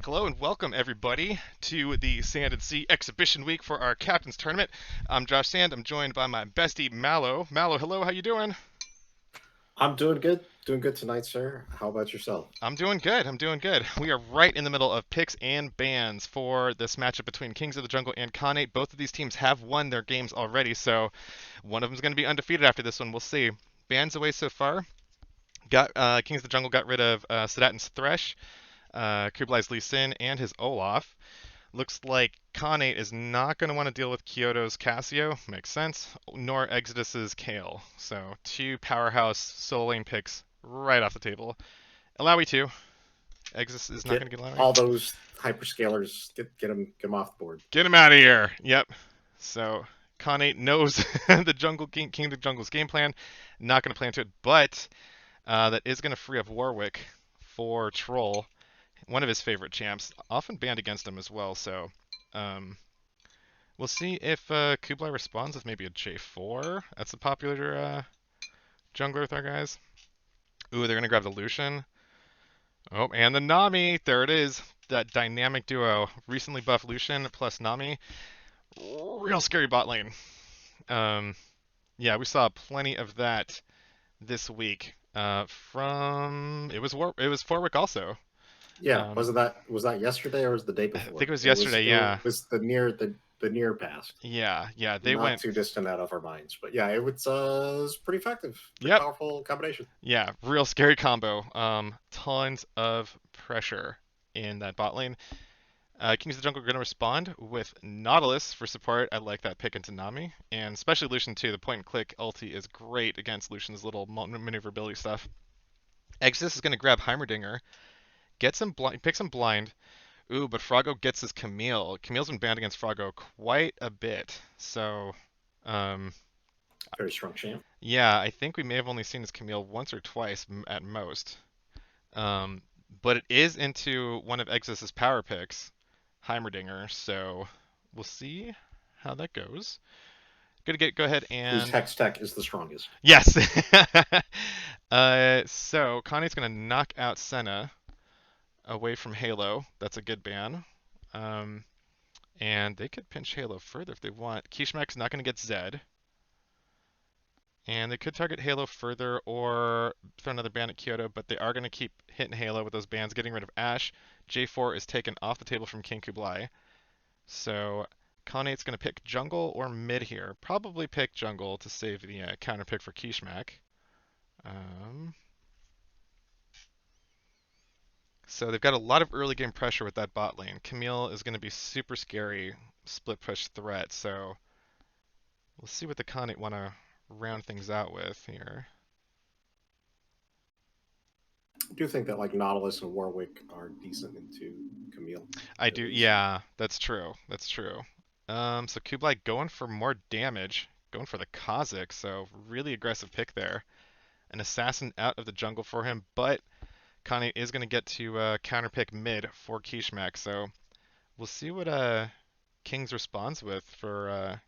Hello and welcome everybody to the Sand and Sea Exhibition Week for our Captain's Tournament. I'm Josh Sand. I'm joined by my bestie Mallow. Mallow, hello. How you doing? I'm doing good. Doing good tonight, sir. How about yourself? I'm doing good. I'm doing good. We are right in the middle of picks and bans for this matchup between Kings of the Jungle and Khanate. Both of these teams have won their games already, so one of them is going to be undefeated after this one. We'll see. Bans away so far. Got Kings of the Jungle got rid of Sedatin's Thresh, Kublai's Lee Sin, and his Olaf. Looks like Khanate is not going to want to deal with Kyoto's Cassio, makes sense, nor Exodus's Kale. So two powerhouse solo lane picks right off the table. Alawi too. Exodus is not going Get to get Alawi. all those hyperscalers. Get them off the board. Get him out of here. Yep. So Khanate knows the King of the Jungle's game plan. Not going to play into it, but that is going to free up Warwick for Troll, one of his favorite champs, often banned against him as well. So um, we'll see if Kublai responds with maybe a J4. That's a popular jungler with our guys. Ooh, they're going to grab the Lucian. Oh, and the Nami. There it is. That dynamic duo. Recently buffed Lucian plus Nami. Real scary bot lane. Um, yeah, we saw plenty of that this week. From it was Forwick also. Yeah, Um, was that yesterday or was the day I think it before? was It was yesterday. it Yeah, was the near past, yeah. They not went. too distant out of our minds. But yeah, it was pretty effective, pretty Yep. powerful combination. Yeah, real scary combo. Tons of pressure in that bot lane. Kings of the Jungle are going to respond with Nautilus for support. I like that pick into Nami, and especially Lucian too. The point and click ulti is great against Lucian's little maneuverability stuff. Exodus is going to grab Heimerdinger, gets him blind, picks him blind. Ooh, but Froggo gets his Camille. Camille's been banned against Froggo quite a bit, so um, Very strong champ. yeah, I think we may have only seen his Camille once or twice at most. Um, but it is into one of Exodus's power picks, Heimerdinger, so we'll see how that goes. Gonna go ahead Whose and hex tech is the strongest? yes. So Connie's gonna knock out Senna away from Halo. That's a good ban. Um, and they could pinch Halo further if they want. Kishmak's not gonna get Zed. And they could target Halo further or throw another ban at Kyoto, but they are going to keep hitting Halo with those bans, getting rid of Ash. J4 is taken off the table from King Kublai. So Khanete's going to pick jungle or mid here. Probably pick jungle to save the counter pick for Kishmak. Um, so they've got a lot of early game pressure with that bot lane. Camille is going to be super scary split push threat, so we'll see what the Khanate want to round things out with here. I do think that like Nautilus and Warwick are decent into Camille, I at do. least. Yeah, that's true. That's true. So Kublai going for more damage, going for the Kha'Zix, so really aggressive pick there. An assassin out of the jungle for him, but Connie is going to get to counterpick mid for Kishmak, so we'll see what Kings responds with for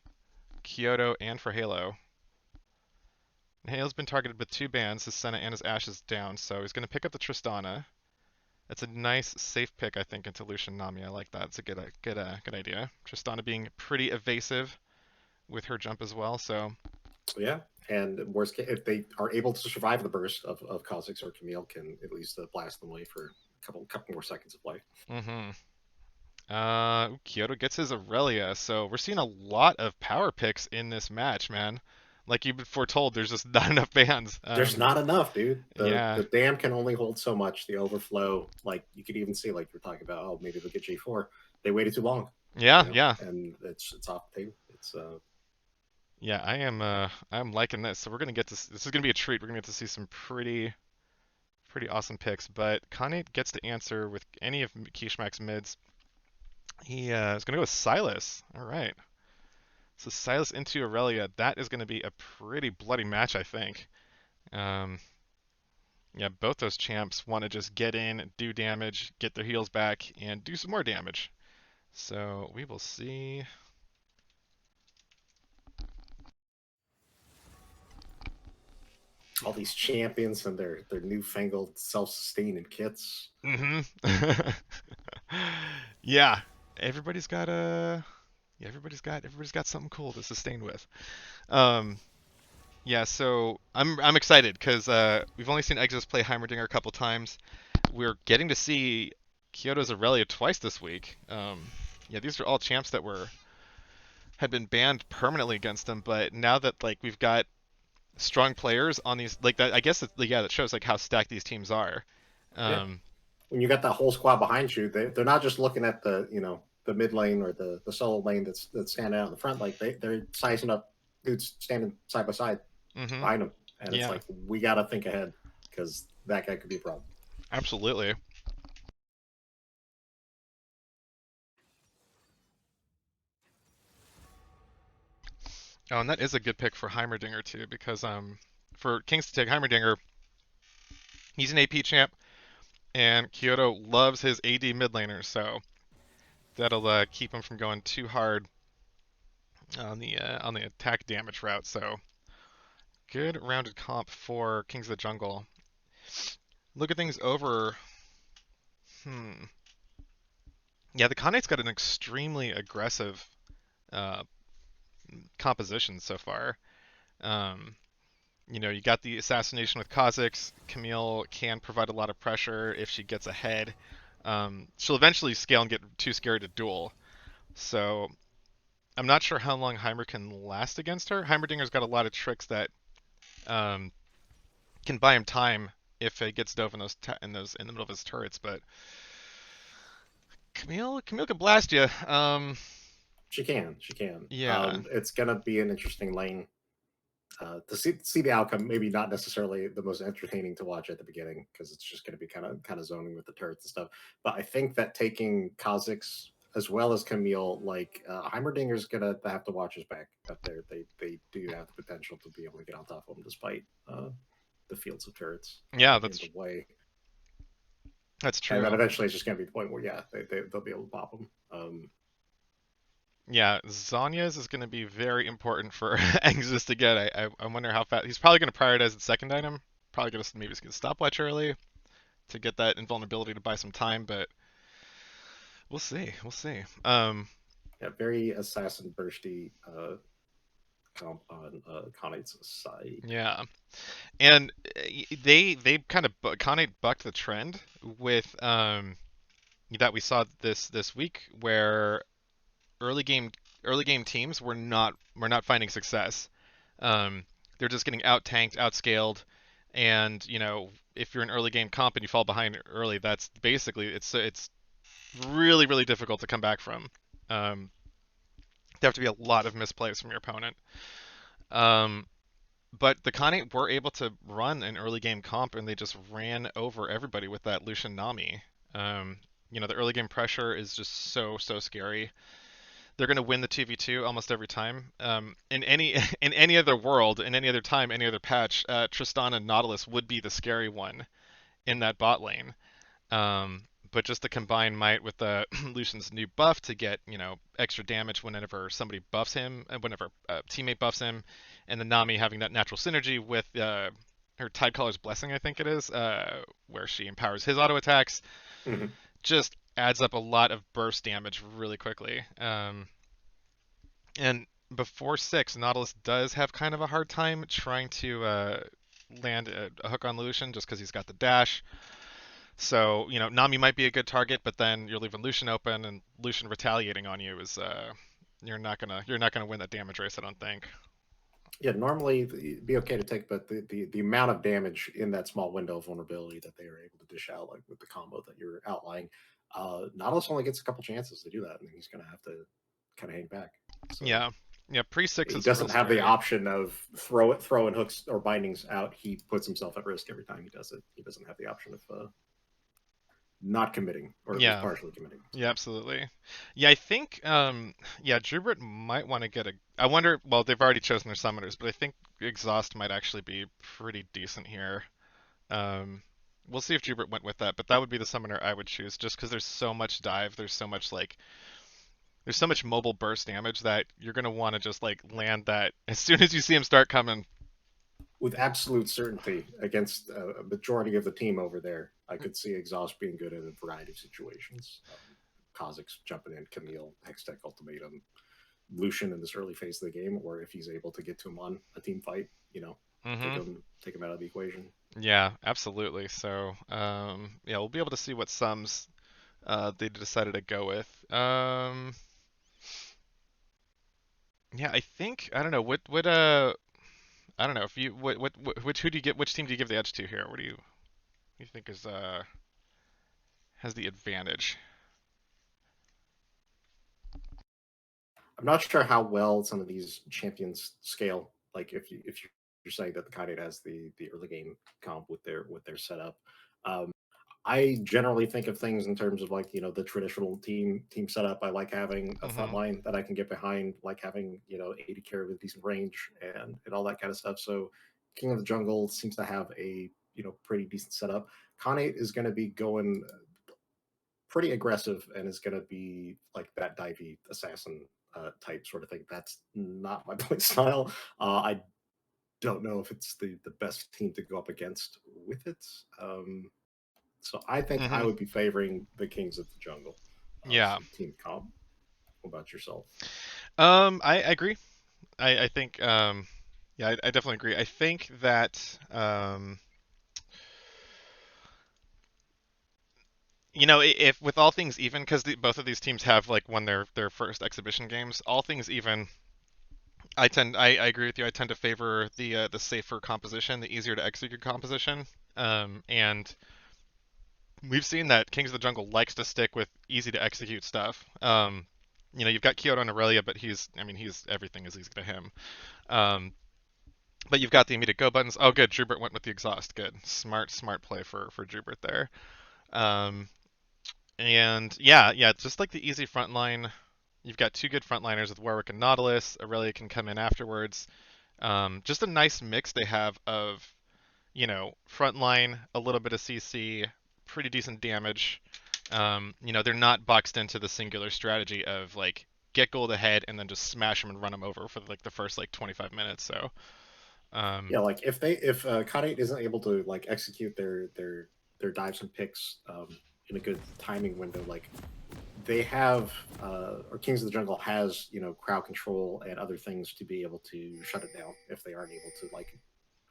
Kyoto and for Halo. Halo's been targeted with two bans, his Senna and his Ashe is down, so he's going to pick up the Tristana. That's a nice, safe pick, I think, into Lucian Nami. I like that. It's a good idea. Tristana being pretty evasive with her jump as well. So Yeah, and worst case, if they are able to survive the burst of Kha'Zix or Camille, can at least blast them away for a couple more seconds of life. mm-hmm. Kyoto gets his Aurelia. So we're seeing a lot of power picks in this match, man. Like you've been foretold, there's just not enough bans. There's not enough, dude. The Yeah, the dam can only hold so much. The overflow, like you could even see, like you're talking about, oh, maybe they'll get J4. They waited too long, yeah. and it's off the table. It's Yeah, I'm liking this. So we're gonna get to this is gonna be a treat. We're gonna get to see some pretty awesome picks. But Kane gets to answer with any of Kishmak's mids. He is going to go with Silas. All right. So Silas into Aurelia. That is going to be a pretty bloody match, I think. Um, yeah, both those champs want to just get in, do damage, get their heals back, and do some more damage. So we will see. all these champions and their newfangled self-sustaining kits. Mm-hmm. Yeah, everybody's got a yeah, everybody's got something cool to sustain with. Um, yeah, so I'm excited because we've only seen Exos play Heimerdinger a couple times. We're getting to see Kyoto's Aurelia twice this week. Yeah, these are all champs that were had been banned permanently against them, but now that like we've got strong players on these like that, I guess yeah, that shows like how stacked these teams are. Yeah, Um, when you got that whole squad behind you, they're not just looking at the mid lane or the solo lane that's standing out in the front. Like they're sizing up dudes standing side by side hmm behind them, and it's Yeah, like we got to think ahead because that guy could be a problem. absolutely. Oh, and that is a good pick for Heimerdinger too, because for Kings to take Heimerdinger, he's an AP champ, and Kyoto loves his AD mid laner, so that'll keep him from going too hard on the attack damage route. So good rounded comp for Kings of the Jungle. Look at things over. Hmm. Yeah, the Khanete's got an extremely aggressive uh, composition so far. Um, you got the assassination with Kha'Zix. Camille can provide a lot of pressure if she gets ahead. She'll eventually scale and get too scared to duel. So I'm not sure how long Heimer can last against her. Heimerdinger's got a lot of tricks that um, can buy him time if it gets dove in those in the middle of his turrets. But Camille can blast you. She can. Yeah, It's gonna be an interesting lane to see the outcome. Maybe not necessarily the most entertaining to watch at the beginning because it's just going to be kind of zoning with the turrets and stuff. But I think that taking Kha'Zix as well as Camille, like Heimerdinger's gonna have to watch his back up there. They do have the potential to be able to get on top of him despite the fields of turrets yeah, in the way. that's And then true. eventually it's just going to be the point where yeah, they'll be able to pop him. Yeah, Zanya's is going to be very important for Exodus to get. I wonder how fast he's probably going to prioritize the second item. Probably going to maybe get a stopwatch early to get that invulnerability to buy some time, but we'll see. We'll see. Yeah, very assassin bursty comp on Khanate side. Yeah, and they kind of Kane bucked the trend with that we saw this week where early game early game teams were not finding success. Um, they're just getting out tanked, outscaled, and if you're an early game comp and you fall behind early, that's basically it's really difficult to come back from. There have to be a lot of misplays from your opponent. Um, but the Khanate were able to run an early game comp and they just ran over everybody with that Lucian Nami. Um, the early game pressure is just so scary. They're going to win the 2v2 almost every time. In any in any other world, in any other time, any other patch, Tristan and Nautilus would be the scary one in that bot lane. But just the combined might with the Lucian's new buff to get extra damage whenever somebody buffs him, whenever a teammate buffs him, and the Nami having that natural synergy with her Tidecaller's Blessing, I think it is, where she empowers his auto attacks, Mm-hmm. just adds up a lot of burst damage really quickly. And before six, Nautilus does have kind of a hard time trying to land a hook on Lucian just because he's got the dash. So, Nami might be a good target, but then you're leaving Lucian open, and Lucian retaliating on you is you're not gonna win that damage race, I don't think. Yeah, normally it'd be okay to take, but the amount of damage in that small window of vulnerability that they are able to dish out, like with the combo that you're outlining, Nautilus only gets a couple chances to do that, and he's going to have to kind of hang back. So Yeah, yeah. Pre six he is real doesn't have the scary. option of throwing hooks or bindings out. He puts himself at risk every time he does it. He doesn't have the option of not committing, or at least Yeah, partially committing. So yeah, absolutely. Yeah, I think yeah, Drubert might want to get a. I wonder. Well, they've already chosen their summoners, but I think Exhaust might actually be pretty decent here. Um, we'll see if Drubert went with that, but that would be the summoner I would choose, just because there's so much dive, there's so much mobile burst damage that you're gonna want to just like land that as soon as you see him start coming. with absolute certainty against a majority of the team over there, I could see exhaust being good in a variety of situations. Kha'Zix jumping in, Camille, Hextech Ultimatum, Lucian in this early phase of the game, or if he's able to get to him on a team fight, Hmm. take him out of the equation. Yeah, absolutely. So, yeah, we'll be able to see what sums they decided to go with. Yeah, I think I don't know what I don't know if you which who do you get which team do you give the edge to here? What do you think is has the advantage? I'm not sure how well some of these champions scale. Like if you're saying that the Khanate has the early game comp with their setup. I generally think of things in terms of like the traditional team setup. I like having a front Hmm. line that I can get behind, like having 80 carry with decent range and all that kind of stuff. So King of the Jungle seems to have a pretty decent setup. Khanate is going to be going pretty aggressive and is going to be like that divey assassin type sort of thing. That's not my play style. I don't know if it's the best team to go up against with it. So I think I Hmm. would be favoring the Kings of the Jungle as Yeah. a team comp. What about yourself? I agree. I think yeah, I definitely agree. I think that if with all things even, because both of these teams have like won their first exhibition games, all things even, I agree with you. I tend to favor the safer composition, the easier to execute composition. And we've seen that Kings of the Jungle likes to stick with easy to execute stuff. You've got Kyoto and Aurelia, but he's everything is easy to him. Um, but you've got the immediate go buttons. Oh, good. Drubert went with the exhaust. Good. Smart play for Drubert there. Um, and yeah, just like the easy front line, you've got two good frontliners with Warwick and Nautilus. Aurelia can come in afterwards. Just a nice mix they have of, front line, a little bit of CC, pretty decent damage. They're not boxed into the singular strategy of like get gold ahead and then just smash them and run them over for like the first like 25 minutes. So, um, Yeah, like if Khanate isn't able to like execute their dives and picks in a good timing window, like they have or Kings of the Jungle has crowd control and other things to be able to shut it down if they aren't able to like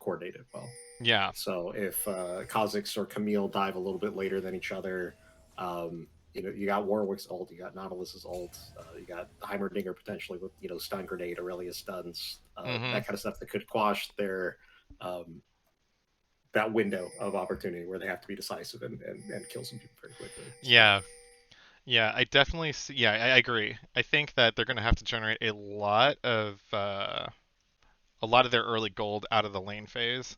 coordinate it well. yeah. So if Kha'Zix or Camille dive a little bit later than each other, you got Warwick's ult, you got Nautilus's ult, you got Heimerdinger potentially with stun grenade, Aurelia stuns, Hmm. that kind of stuff that could quash their um, that window of opportunity where they have to be decisive and kill some people very quickly. So Yeah. Yeah, I definitely see. Yeah, I agree. I think that they're going to have to generate a lot of their early gold out of the lane phase.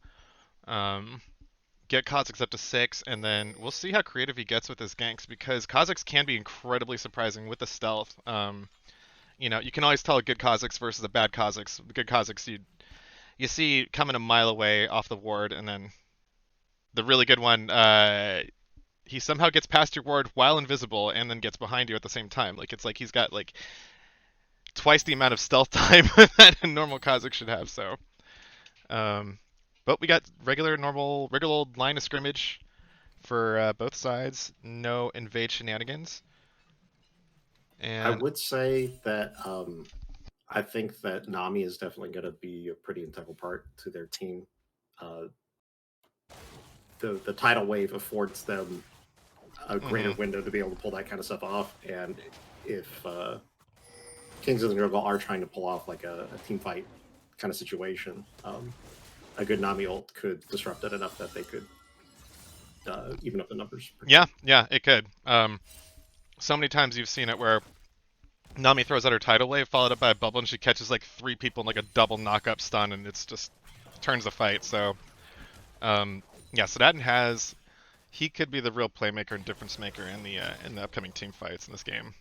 Um, get Kha'Zix up to 6, and then we'll see how creative he gets with his ganks because Kha'Zix can be incredibly surprising with the stealth. You can always tell a good Kha'Zix versus a bad Kha'Zix. The good Kha'Zix you see coming a mile away off the ward, and then the really good one, he somehow gets past your ward while invisible, and then gets behind you at the same time. Like it's like he's got like twice the amount of stealth time that a normal Kha'Zix should have. So, um, but we got regular old line of scrimmage for both sides. No invade shenanigans. I And would say that I think that Nami is definitely going to be a pretty integral part to their team. Uh, the tidal wave affords them a greater hmm window to be able to pull that kind of stuff off. And if Kings of the Jungle are trying to pull off like a team fight kind of situation, a good Nami ult could disrupt it enough that they could even up the numbers pretty yeah, quick. yeah, it could. So many times you've seen it where Nami throws out her tidal wave, followed up by a bubble, and she catches like three people in like a double knock-up stun, and it's just turns the fight. So, um, yeah, Sedatin has he could be the real playmaker and difference maker in the upcoming team fights in this game.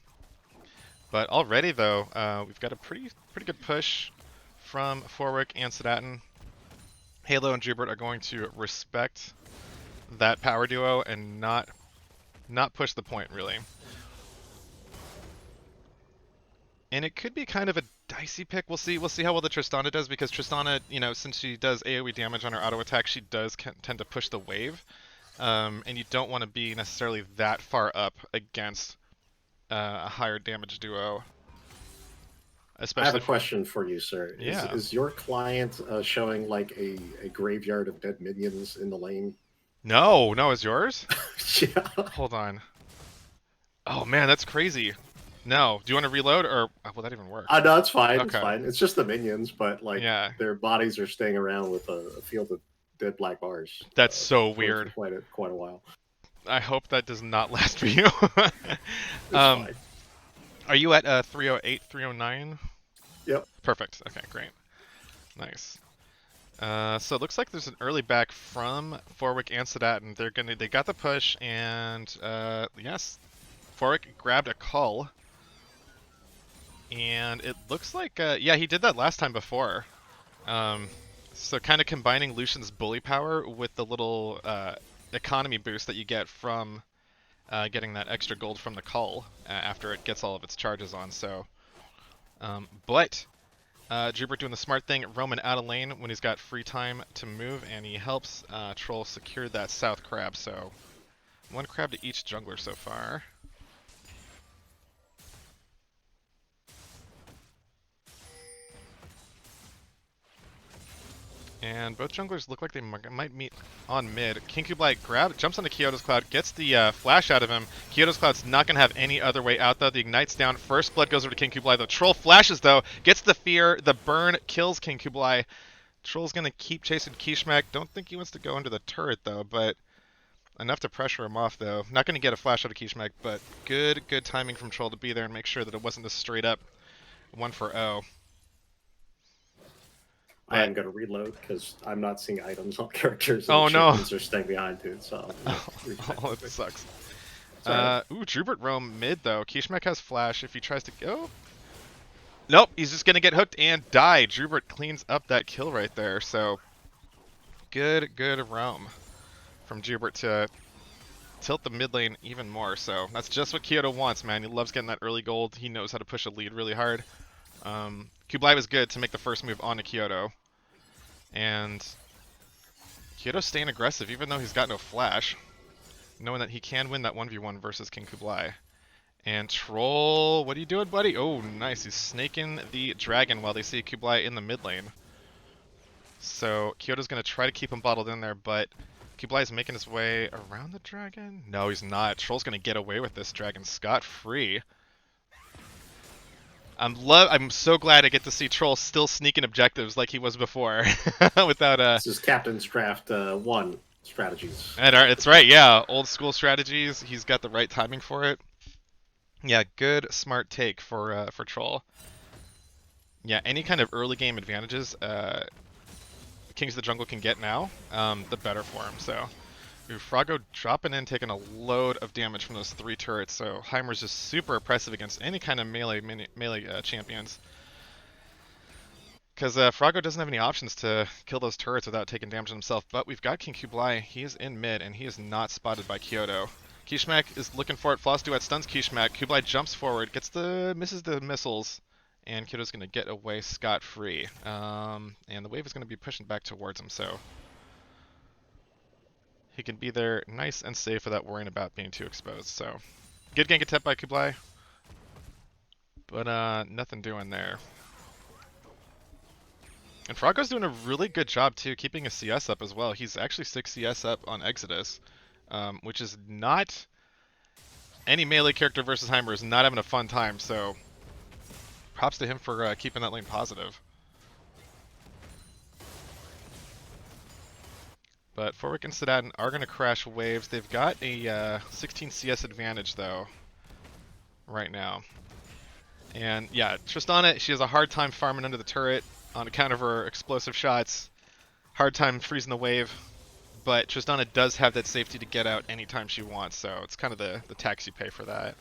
But already though, we've got a pretty good push from Forwick and Sedatin. Halo and Jubert are going to respect that power duo and not push the point really. And it could be kind of a dicey pick. We'll see how well the Tristana does because Tristana, since she does AoE damage on her auto attack, she does tend to push the wave. And you don't want to be necessarily that far up against a higher damage duo, I have especially a if you're. question for you, sir. Is Yeah. is your client showing like a graveyard of dead minions in the lane? No, no, is yours? Yeah. Hold on. Oh man, that's crazy. No, do you want to reload or will that even work? No, it's fine. It's Okay. fine. It's just the minions, but like Yeah, their bodies are staying around with a field of dead black bars that's so for weird. quite a while. I hope that does not last for you. It's um, fine. are you at 308, 309? Yep. Perfect. Okay, great. Nice. So it looks like there's an early back from Forwick and Sadat, and they got the push, and yes, Forwick grabbed a cull, and it looks like yeah, he did that last time before. Um, so kind of combining Lucian's bully power with the little economy boost that you get from getting that extra gold from the cull after it gets all of its charges on. So, but Jubert doing the smart thing, roaming out of lane when he's got free time to move, and he helps Troll secure that south crab. So, one crab to each jungler so far. And both junglers look like they might meet on mid. King Kublai jumps onto Kyoto's Cloud, gets the flash out of him. Kyoto's Cloud's not going to have any other way out, though. The Ignite's down. First blood goes over to King Kublai. The Troll flashes, though. Gets the fear. The burn kills King Kublai. Troll's going to keep chasing Kishmak. Don't think he wants to go into the turret, though, but enough to pressure him off, though. Not going to get a flash out of Kishmak, but good timing from Troll to be there and make sure that it wasn't a straight up 1 for 0. I But, am going to reload because I'm not seeing items on characters and the oh no! champions are staying behind too. So Oh, it sucks. it's all right. Ooh, Drubert roam mid though. Kishmak has flash if he tries to go. Nope, he's just gonna get hooked and die. Drubert cleans up that kill right there. So good roam from Drubert to tilt the mid lane even more. So that's just what Kyoto wants, man. He loves getting that early gold. He knows how to push a lead really hard. Kublai was good to make the first move onto Kyoto, and Kyoto's staying aggressive even though he's got no flash, knowing that he can win that 1v1 versus King Kublai. And Troll, what are you doing, buddy? Oh, nice. He's snaking the dragon while they see Kublai in the mid lane. So Kyoto's going to try to keep him bottled in there, but Kublai's making his way around the dragon? No, he's not. Troll's going to get away with this dragon scot-free. I'm so glad I get to see Troll still sneaking objectives like he was before, without This is Captain's Draft 1 strategies. It's right, yeah, old school strategies. He's got the right timing for it. Yeah, good smart take for Troll. Yeah, any kind of early game advantages Kings of the Jungle can get now, the better for him. So, Froggo dropping in, taking a load of damage from those 3 turrets. So Heimer's just super oppressive against any kind of melee champions. Because Froggo doesn't have any options to kill those turrets without taking damage himself. But we've got King Kublai. He is in mid, and he is not spotted by Kyoto. Kishmak is looking for it. Floss Duet stuns Kishmak. Kublai jumps forward, misses the missiles, and Kyoto's going to get away scot-free. And the wave is going to be pushing back towards him, so he can be there nice and safe without worrying about being too exposed. So good gank attempt by Kublai, but nothing doing there. And Froggo's doing a really good job too, keeping his CS up as well. He's actually 6 CS up on Exodus, which is not any melee character versus Heimer is not having a fun time. So props to him for keeping that lane positive. But Forwick and Sedatin are going to crash waves. They've got a 16 CS advantage though right now. And yeah, Tristana, she has a hard time farming under the turret on account of her explosive shots. Hard time freezing the wave. But Tristana does have that safety to get out anytime she wants, so it's kind of the tax you pay for that.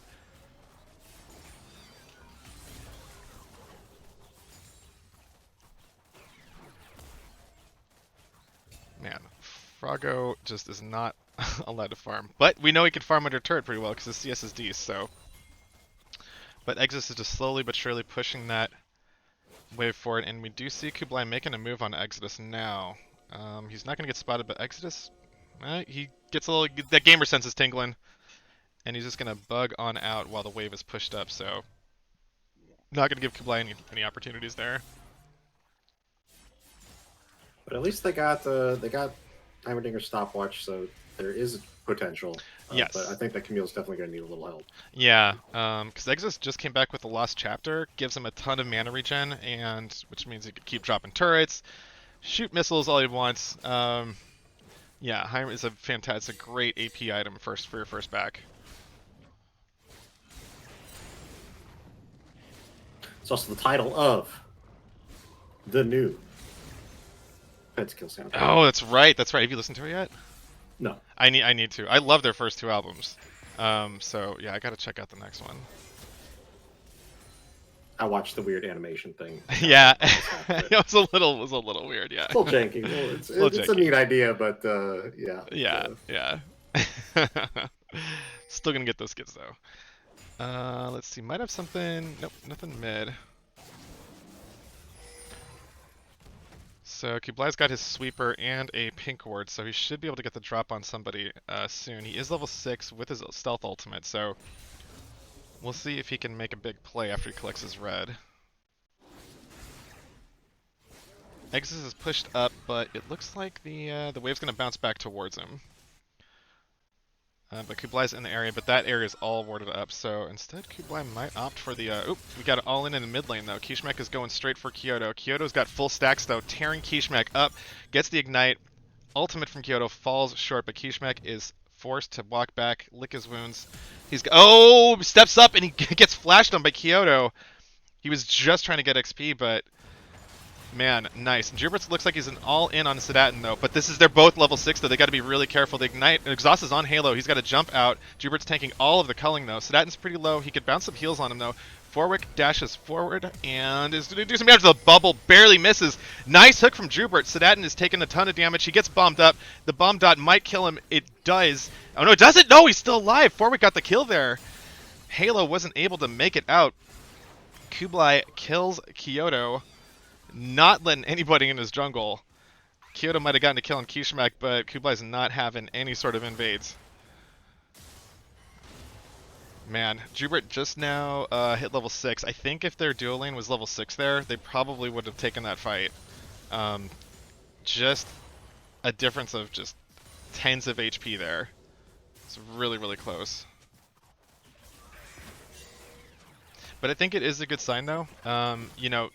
Man, Froggo just is not allowed to farm. But we know he can farm under turret pretty well because his CS is D, so. But Exodus is just slowly but surely pushing that wave forward, and we do see Kublai making a move on Exodus now. He's not going to get spotted, but Exodus, he gets a little, that gamer sense is tingling. and he's just gonna bug on out while the wave is pushed up. So not gonna give Kublai any opportunities there. But at least they got Heimerdinger stopwatch, so there is potential. But I Yes. think that Camille's definitely going to need a little help. Yeah, because Exodus just came back with the Lost Chapter, gives him a ton of mana regen, and which means he could keep dropping turrets, shoot missiles all he wants. Yeah, Heimer is a fantastic, great AP item first for your first back. It's also the title of the new Pentakill soundtrack. Oh, that's right. That's right. Have you listened to it yet? No, I need to. I love their first two albums. So yeah, I gotta check out the next one. I watched the weird animation thing. Yeah, Almost half of it. it was a little weird. Yeah, It's a little janky. Well, it's a little it's a janky. neat idea, but yeah. Yeah, yeah. Still gonna get those skits though. Let's see. Might have something. Nope, nothing mid. So Kublai's got his sweeper and a pink ward, so he should be able to get the drop on somebody soon. He is level 6 with his stealth ultimate, so we'll see if he can make a big play after he collects his red. Exodus is pushed up, but it looks like the wave's going to bounce back towards him. But Kublai's in the area, but that area is all warded up, so instead Kublai might opt for the... oop, we got it all in the mid lane, though. Kishmek is going straight for Kyoto. Kyoto's got full stacks, though, tearing Kishmek up, gets the Ignite. Ultimate from Kyoto falls short, but Kishmek is forced to walk back, lick his wounds. Oh, steps up, and he gets flashed on by Kyoto. He was just trying to get XP, but... Man, nice. Jubert's looks like he's an all-in on Sedatin, though. But they're both level 6, though. They got to be really careful. The Ignite, Exhaust is on Halo. He's got to jump out. Jubert's tanking all of the culling, though. Sedatin's pretty low. He could bounce some heals on him, though. Forwick dashes forward and is going to do some damage. The bubble barely misses. Nice hook from Jubert. Sedatin is taking a ton of damage. He gets bombed up. The bomb dot might kill him. It does. Oh, no, it doesn't. No, he's still alive. Forwick got the kill there. Halo wasn't able to make it out. Kublai kills Kyoto. Not letting anybody in his jungle. Kyoto might have gotten a kill on Kishmak, but Kublai's not having any sort of invades. Man, Jubert just now hit level 6. I think if their duo lane was level 6 there, they probably would have taken that fight. Just a difference of just tens of HP there. It's really, really close. But I think it is a good sign, though. You know,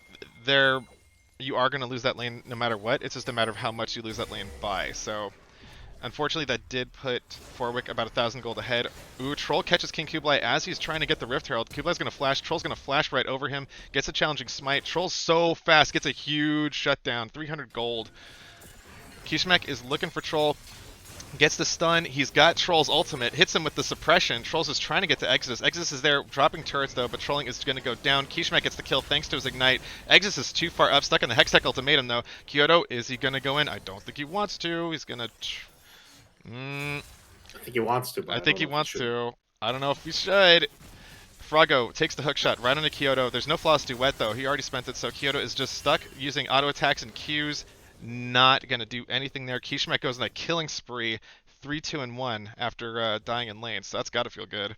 you are going to lose that lane no matter what. It's just a matter of how much you lose that lane by. So, unfortunately, that did put Forwick about 1,000 gold ahead. Ooh, Troll catches King Kublai as he's trying to get the Rift Herald. Kublai's going to flash. Troll's going to flash right over him. Gets a challenging smite. Troll's so fast. Gets a huge shutdown. 300 gold. Kishmek is looking for Troll. Gets the stun. He's got Troll's ultimate. Hits him with the suppression. Trolls is trying to get to Exodus. Exodus is there dropping turrets, though, but Trolling is going to go down. Kishmak gets the kill thanks to his Ignite. Exodus is too far up. Stuck in the Hextech ultimatum, though. Kyoto, is he going to go in? I don't think he wants to. He's going to... I think he wants to, but I think he wants to. I don't know if he should. Froggo takes the hookshot right onto Kyoto. There's no flawless duet, though. He already spent it, so Kyoto is just stuck using auto attacks and Qs. Not going to do anything there. Kishmak goes on a killing spree. 3, 2, and 1 after dying in lane, so that's got to feel good.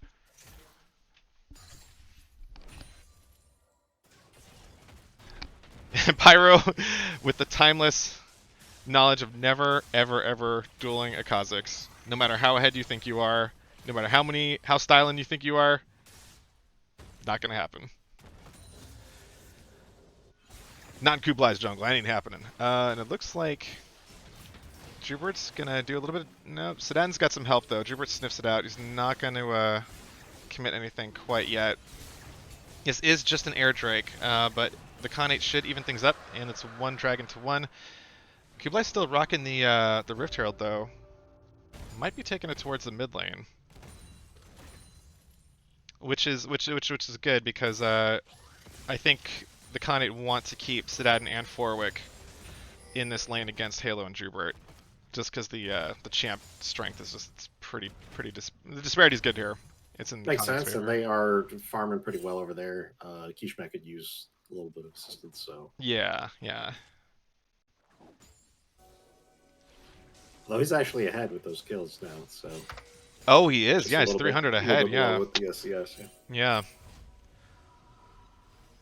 Pyro with the timeless knowledge of never, ever, ever dueling a Kha'Zix. No matter how ahead you think you are, no matter how styling you think you are, not going to happen. Not in Kublai's jungle. That ain't happening. And it looks like Jubert's gonna do a little bit. No, Sedan's got some help though. Jubert sniffs it out. He's not gonna commit anything quite yet. This is just an air drake, but the Khanate should even things up, and it's 1 dragon to 1. Kublai's still rocking the Rift Herald though. Might be taking it towards the mid lane, which is good because I think the Khanate want to keep Sedatin and Forwick in this lane against Halo and Jubert. Just because the champ strength is just the disparity is good here. It's in makes sense, favor. and they are farming pretty well over there. Kishmak could use a little bit of assistance, so yeah, yeah. Although he's actually ahead with those kills now, so Oh, he is. Just Yeah, he's 300 a little ahead. bit below Yeah. with the SCS. Yeah. Yeah.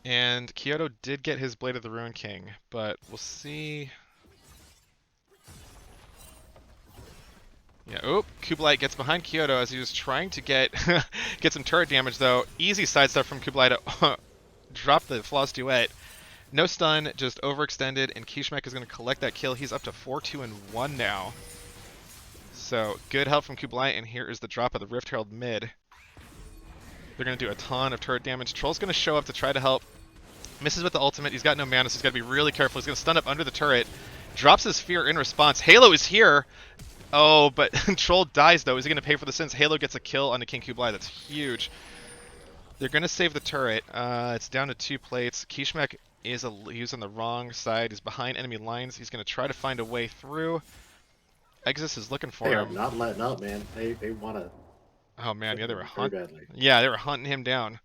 And Kyoto did get his Blade of the Ruin King, but we'll see. Yeah, oop, Kublai gets behind Kyoto as he was trying to get get some turret damage though. Easy side stuff from Kublai to drop the Flawless Duet. No stun, just overextended, and Kishmek is going to collect that kill. He's up to 4-2-1 now. So, good help from Kublai, and here is the drop of the Rift Herald mid. They're going to do a ton of turret damage. Troll's going to show up to try to help. Misses with the ultimate. He's got no mana, so he's got to be really careful. He's going to stun up under the turret. Drops his fear in response. Halo is here. Oh, but Troll dies, though. Is he going to pay for the sins? Halo gets a kill on the King Kublai. That's huge. They're going to save the turret. It's down to 2 plates. Kishmek is he's on the wrong side. He's behind enemy lines. He's going to try to find a way through. Exus is looking for They are him. not letting up, man. They want to Oh, man. Yeah, they were very badly. Yeah, they were hunting him down.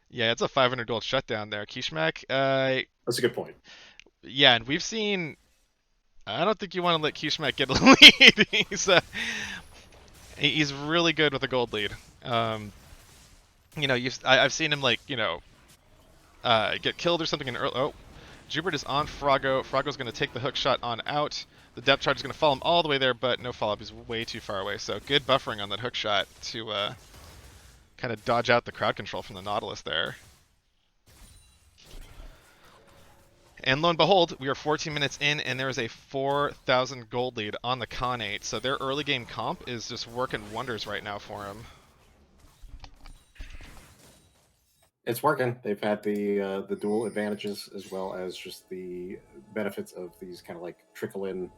Yeah, it's a 500 gold shutdown there. Kishmek, That's a good point. yeah, and we've seen. I don't think you want to let Kishmek get a lead. He's really good with a gold lead. You know, I've seen him get killed or something in early. Oh, Jubert is on Froggo. Froggo's going to take the hook shot on out. The depth charge is going to follow him all the way there, but no follow up. He's way too far away. So good buffering on that hook shot to kind of dodge out the crowd control from the Nautilus there. And lo and behold, we are 14 minutes in, and there is a 4,000 gold lead on the Khanate. So their early game comp is just working wonders right now for him. It's working. They've had the dual advantages as well as just the benefits of these kind of like trickle in,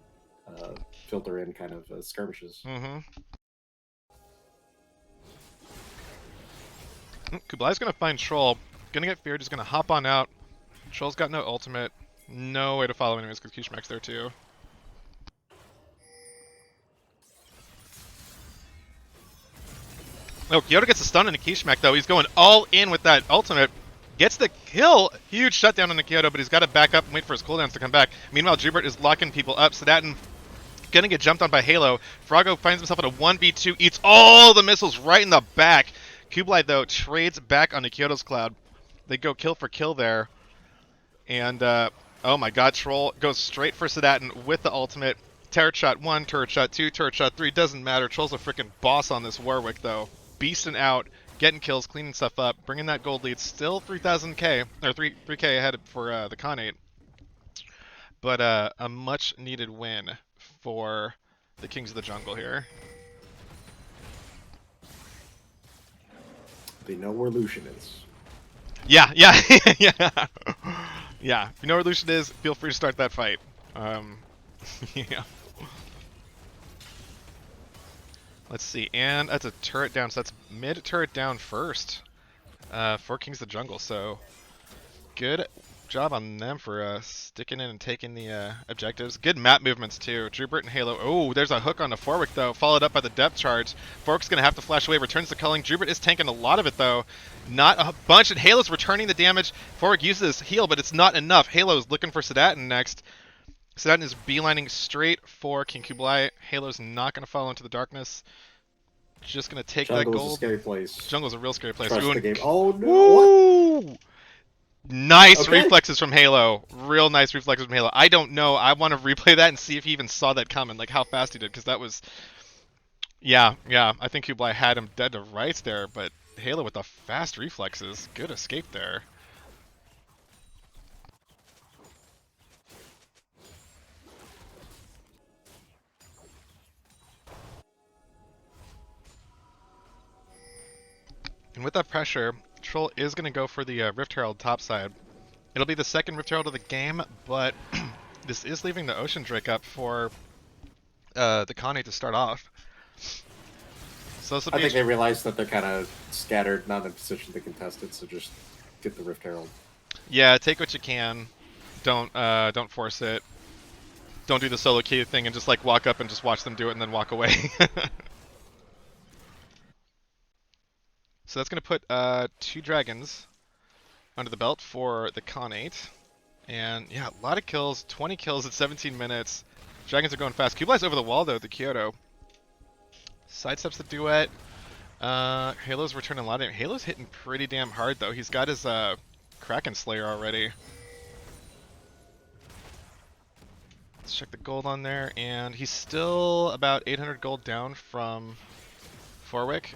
filter in kind of skirmishes. Mm-hmm. Kublai's gonna find Troll. Gonna get feared. He's gonna hop on out. Troll's got no ultimate. No way to follow enemies because Kishmek's there too. Oh, Kyoto gets a stun on the Kishmek though. He's going all in with that ultimate. Gets the kill. Huge shutdown on the Kyoto, but he's got to back up and wait for his cooldowns to come back. Meanwhile, Jubert is locking people up. Sedatin gonna get jumped on by Halo. Froggo finds himself in a 1v2. Eats all the missiles right in the back. Kublai, though, trades back onto Kyoto's cloud. They go kill for kill there. And, oh my god, Troll goes straight for Sedatin with the ultimate. Turret shot 1, turret shot 2, turret shot 3. Doesn't matter. Troll's a freaking boss on this Warwick, though. Beasting out, getting kills, cleaning stuff up, bringing that gold lead. Still 3,000k, or 3k ahead for the Khanate. But a much needed win for the Kings of the Jungle here. They know where Lucian is. Yeah, yeah, yeah. Yeah, if you know where Lucian is, feel free to start that fight. Yeah. Let's see, and that's a turret down, so that's mid turret down first for Kings of the Jungle, so good job on them for sticking in and taking the objectives. Good map movements too. Jubert and Halo. Oh, there's a hook on the Forwick though, followed up by the depth charge. Forwick's going to have to flash away, returns the culling. Jubert is tanking a lot of it though. Not a bunch, and Halo's returning the damage. Forwick uses his heal, but it's not enough. Halo's looking for Sedatin next. Sedatin is beelining straight for King Kublai. Halo's not going to fall into the darkness. Just going to take that gold. Jungle's a scary place. Jungle's a real scary place. Trust Ooh, the game. Oh no! woo! What? Nice Okay. reflexes from Halo. Real nice reflexes from Halo. I don't know. I want to replay that and see if he even saw that coming, like how fast he did, because that was... Yeah. I think Kublai had him dead to rights there, but Halo with the fast reflexes. Good escape there. And with that pressure, Troll is going to go for the Rift Herald topside. It'll be the second Rift Herald of the game, but this is leaving the Ocean Drake up for the Khanate to start off. So this will I be think they realize that they're kind of scattered, not in a position to contest it, so just get the Rift Herald. yeah, take what you can. Don't force it. Don't do the solo key thing and just like walk up and just watch them do it and then walk away. So that's gonna put 2 dragons under the belt for the Khanate. And yeah, a lot of kills, 20 kills at 17 minutes. Dragons are going fast. Kublai's over the wall though, the Kyoto. Sidesteps the duet. Halo's returning a lot of damage. Halo's hitting pretty damn hard though. He's got his Kraken Slayer already. Let's check the gold on there, and he's still about 800 gold down from Forwick.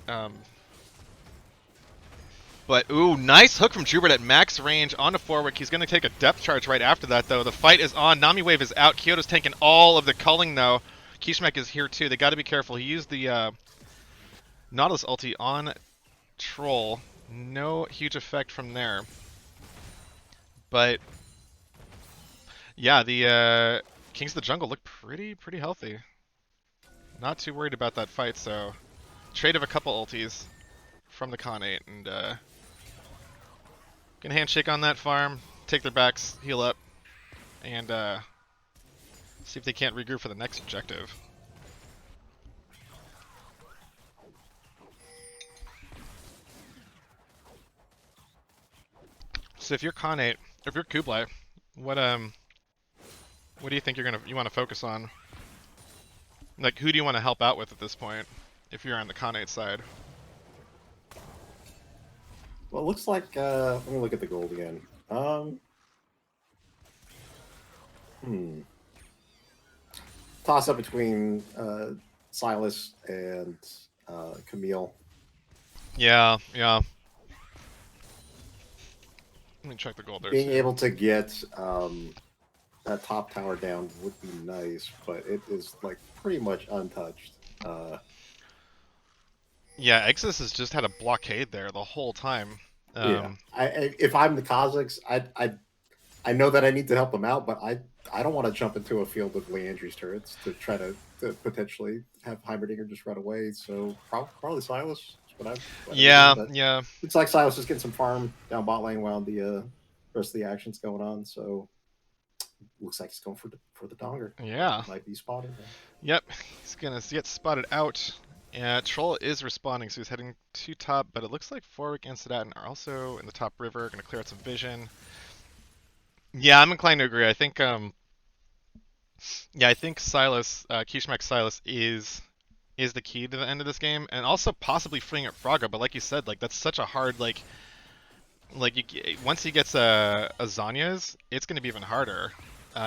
But, ooh, nice hook from Jubert at max range onto Forwick. He's going to take a depth charge right after that, though. The fight is on. Nami Wave is out. Kyoto's taking all of the culling, though. Kishmak is here, too. They got to be careful. He used the Nautilus ulti on Troll. No huge effect from there. But, yeah, the Kings of the Jungle look pretty healthy. Not too worried about that fight, so trade of a couple ultis from the Khanate, and can handshake on that farm, take their backs, heal up, and see if they can't regroup for the next objective. So if you're Khanate, if you're Kublai, what do you think you want to focus on? Like, who do you want to help out with at this point, if you're on the Khanate side? Well, it looks like let me look at the gold again. Hmm. Toss up between Silas and Camille. Yeah. Let me check the gold there Being too. able to get that top tower down would be nice, but it is like pretty much untouched. Yeah, Exodus has just had a blockade there the whole time. Yeah, if I'm the Kazakhs, I know that I need to help them out, but I don't want to jump into a field of Leandri's turrets to try to potentially have Heimerdinger just run away. So probably Silas is what I'd be doing. But Yeah. looks like Silas is getting some farm down bot lane while the rest of the action's going on. So looks like he's going for the donger. Yeah. Might be spotted. Yep, he's gonna get spotted out. Troll is responding, so he's heading to top, but it looks like Forwick and Sedatin are also in the top river, gonna clear out some vision. Yeah, I'm inclined to agree. I think Silas, Kishmak Silas is the key to the end of this game, and also possibly freeing up Fraga, but like you said, like that's such a hard once he gets a Zanya's, it's gonna be even harder.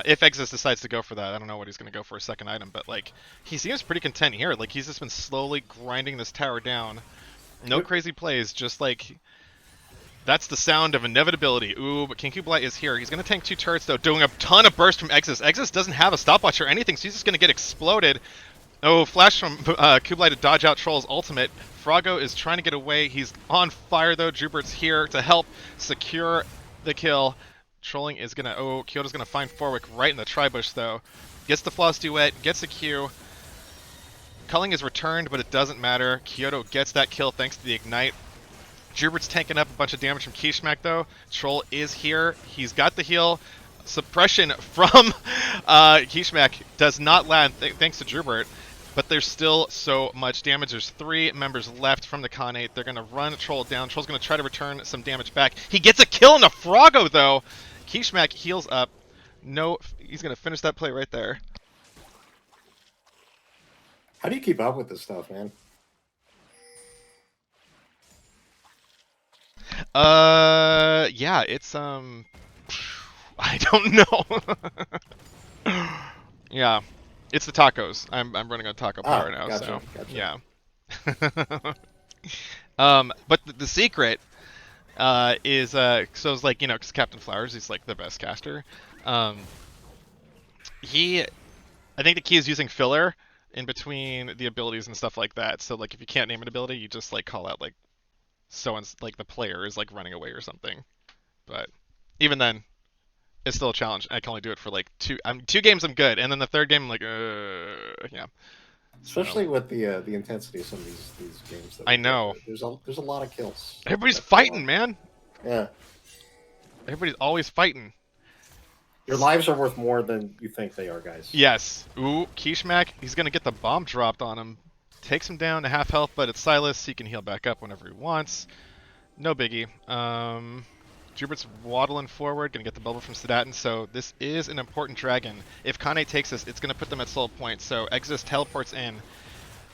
If Exodus decides to go for that, I don't know what he's going to go for a second item, but like he seems pretty content here. Like he's just been slowly grinding this tower down. No crazy plays, just like that's the sound of inevitability. Ooh, but King Kublai is here. He's going to tank 2 turrets though, doing a ton of burst from Exodus. Exodus doesn't have a stopwatch or anything, so he's just going to get exploded. Oh, flash from Kublai to dodge out Troll's ultimate. Frago is trying to get away. He's on fire though. Jubert's here to help secure the kill. Trolling is gonna. Oh, Kyoto's gonna find Forwick right in the tribush though. Gets the Floss Duet, gets a Q. Culling is returned, but it doesn't matter. Kyoto gets that kill thanks to the Ignite. Jubert's tanking up a bunch of damage from Kishmak though. Troll is here. He's got the heal. Suppression from Kishmak does not land thanks to Jubert. But there's still so much damage. There's 3 members left from the Khanate. They're going to run Troll down. Troll's going to try to return some damage back. He gets a kill on a Frago, though. Kishmak heals up. No, he's going to finish that play right there. How do you keep up with this stuff, man? Yeah, it's, I don't know. Yeah. It's the tacos. I'm running on taco power now, gotcha, so gotcha. yeah. But the secret is so it's like, you know, because Captain Flowers, he's like the best caster. I think the key is using filler in between the abilities and stuff like that. So like if you can't name an ability, you just like call out like someone's like the player is like running away or something. But even then, it's still a challenge. I can only do it for like 2 games. I'm good, and then the 3rd game, I'm like, yeah. Especially with the intensity of some of these games. That I know. There's a lot of kills. Everybody's fighting, man. Yeah. Everybody's always fighting. Your lives are worth more than you think they are, guys. Yes. Ooh, Kishmak, he's gonna get the bomb dropped on him. Takes him down to half health, but it's Silas. He can heal back up whenever he wants. No biggie. Jubert's waddling forward, gonna get the bubble from Sedatin, so this is an important dragon. If Khanate takes this, it's gonna put them at soul point, so Exodus teleports in.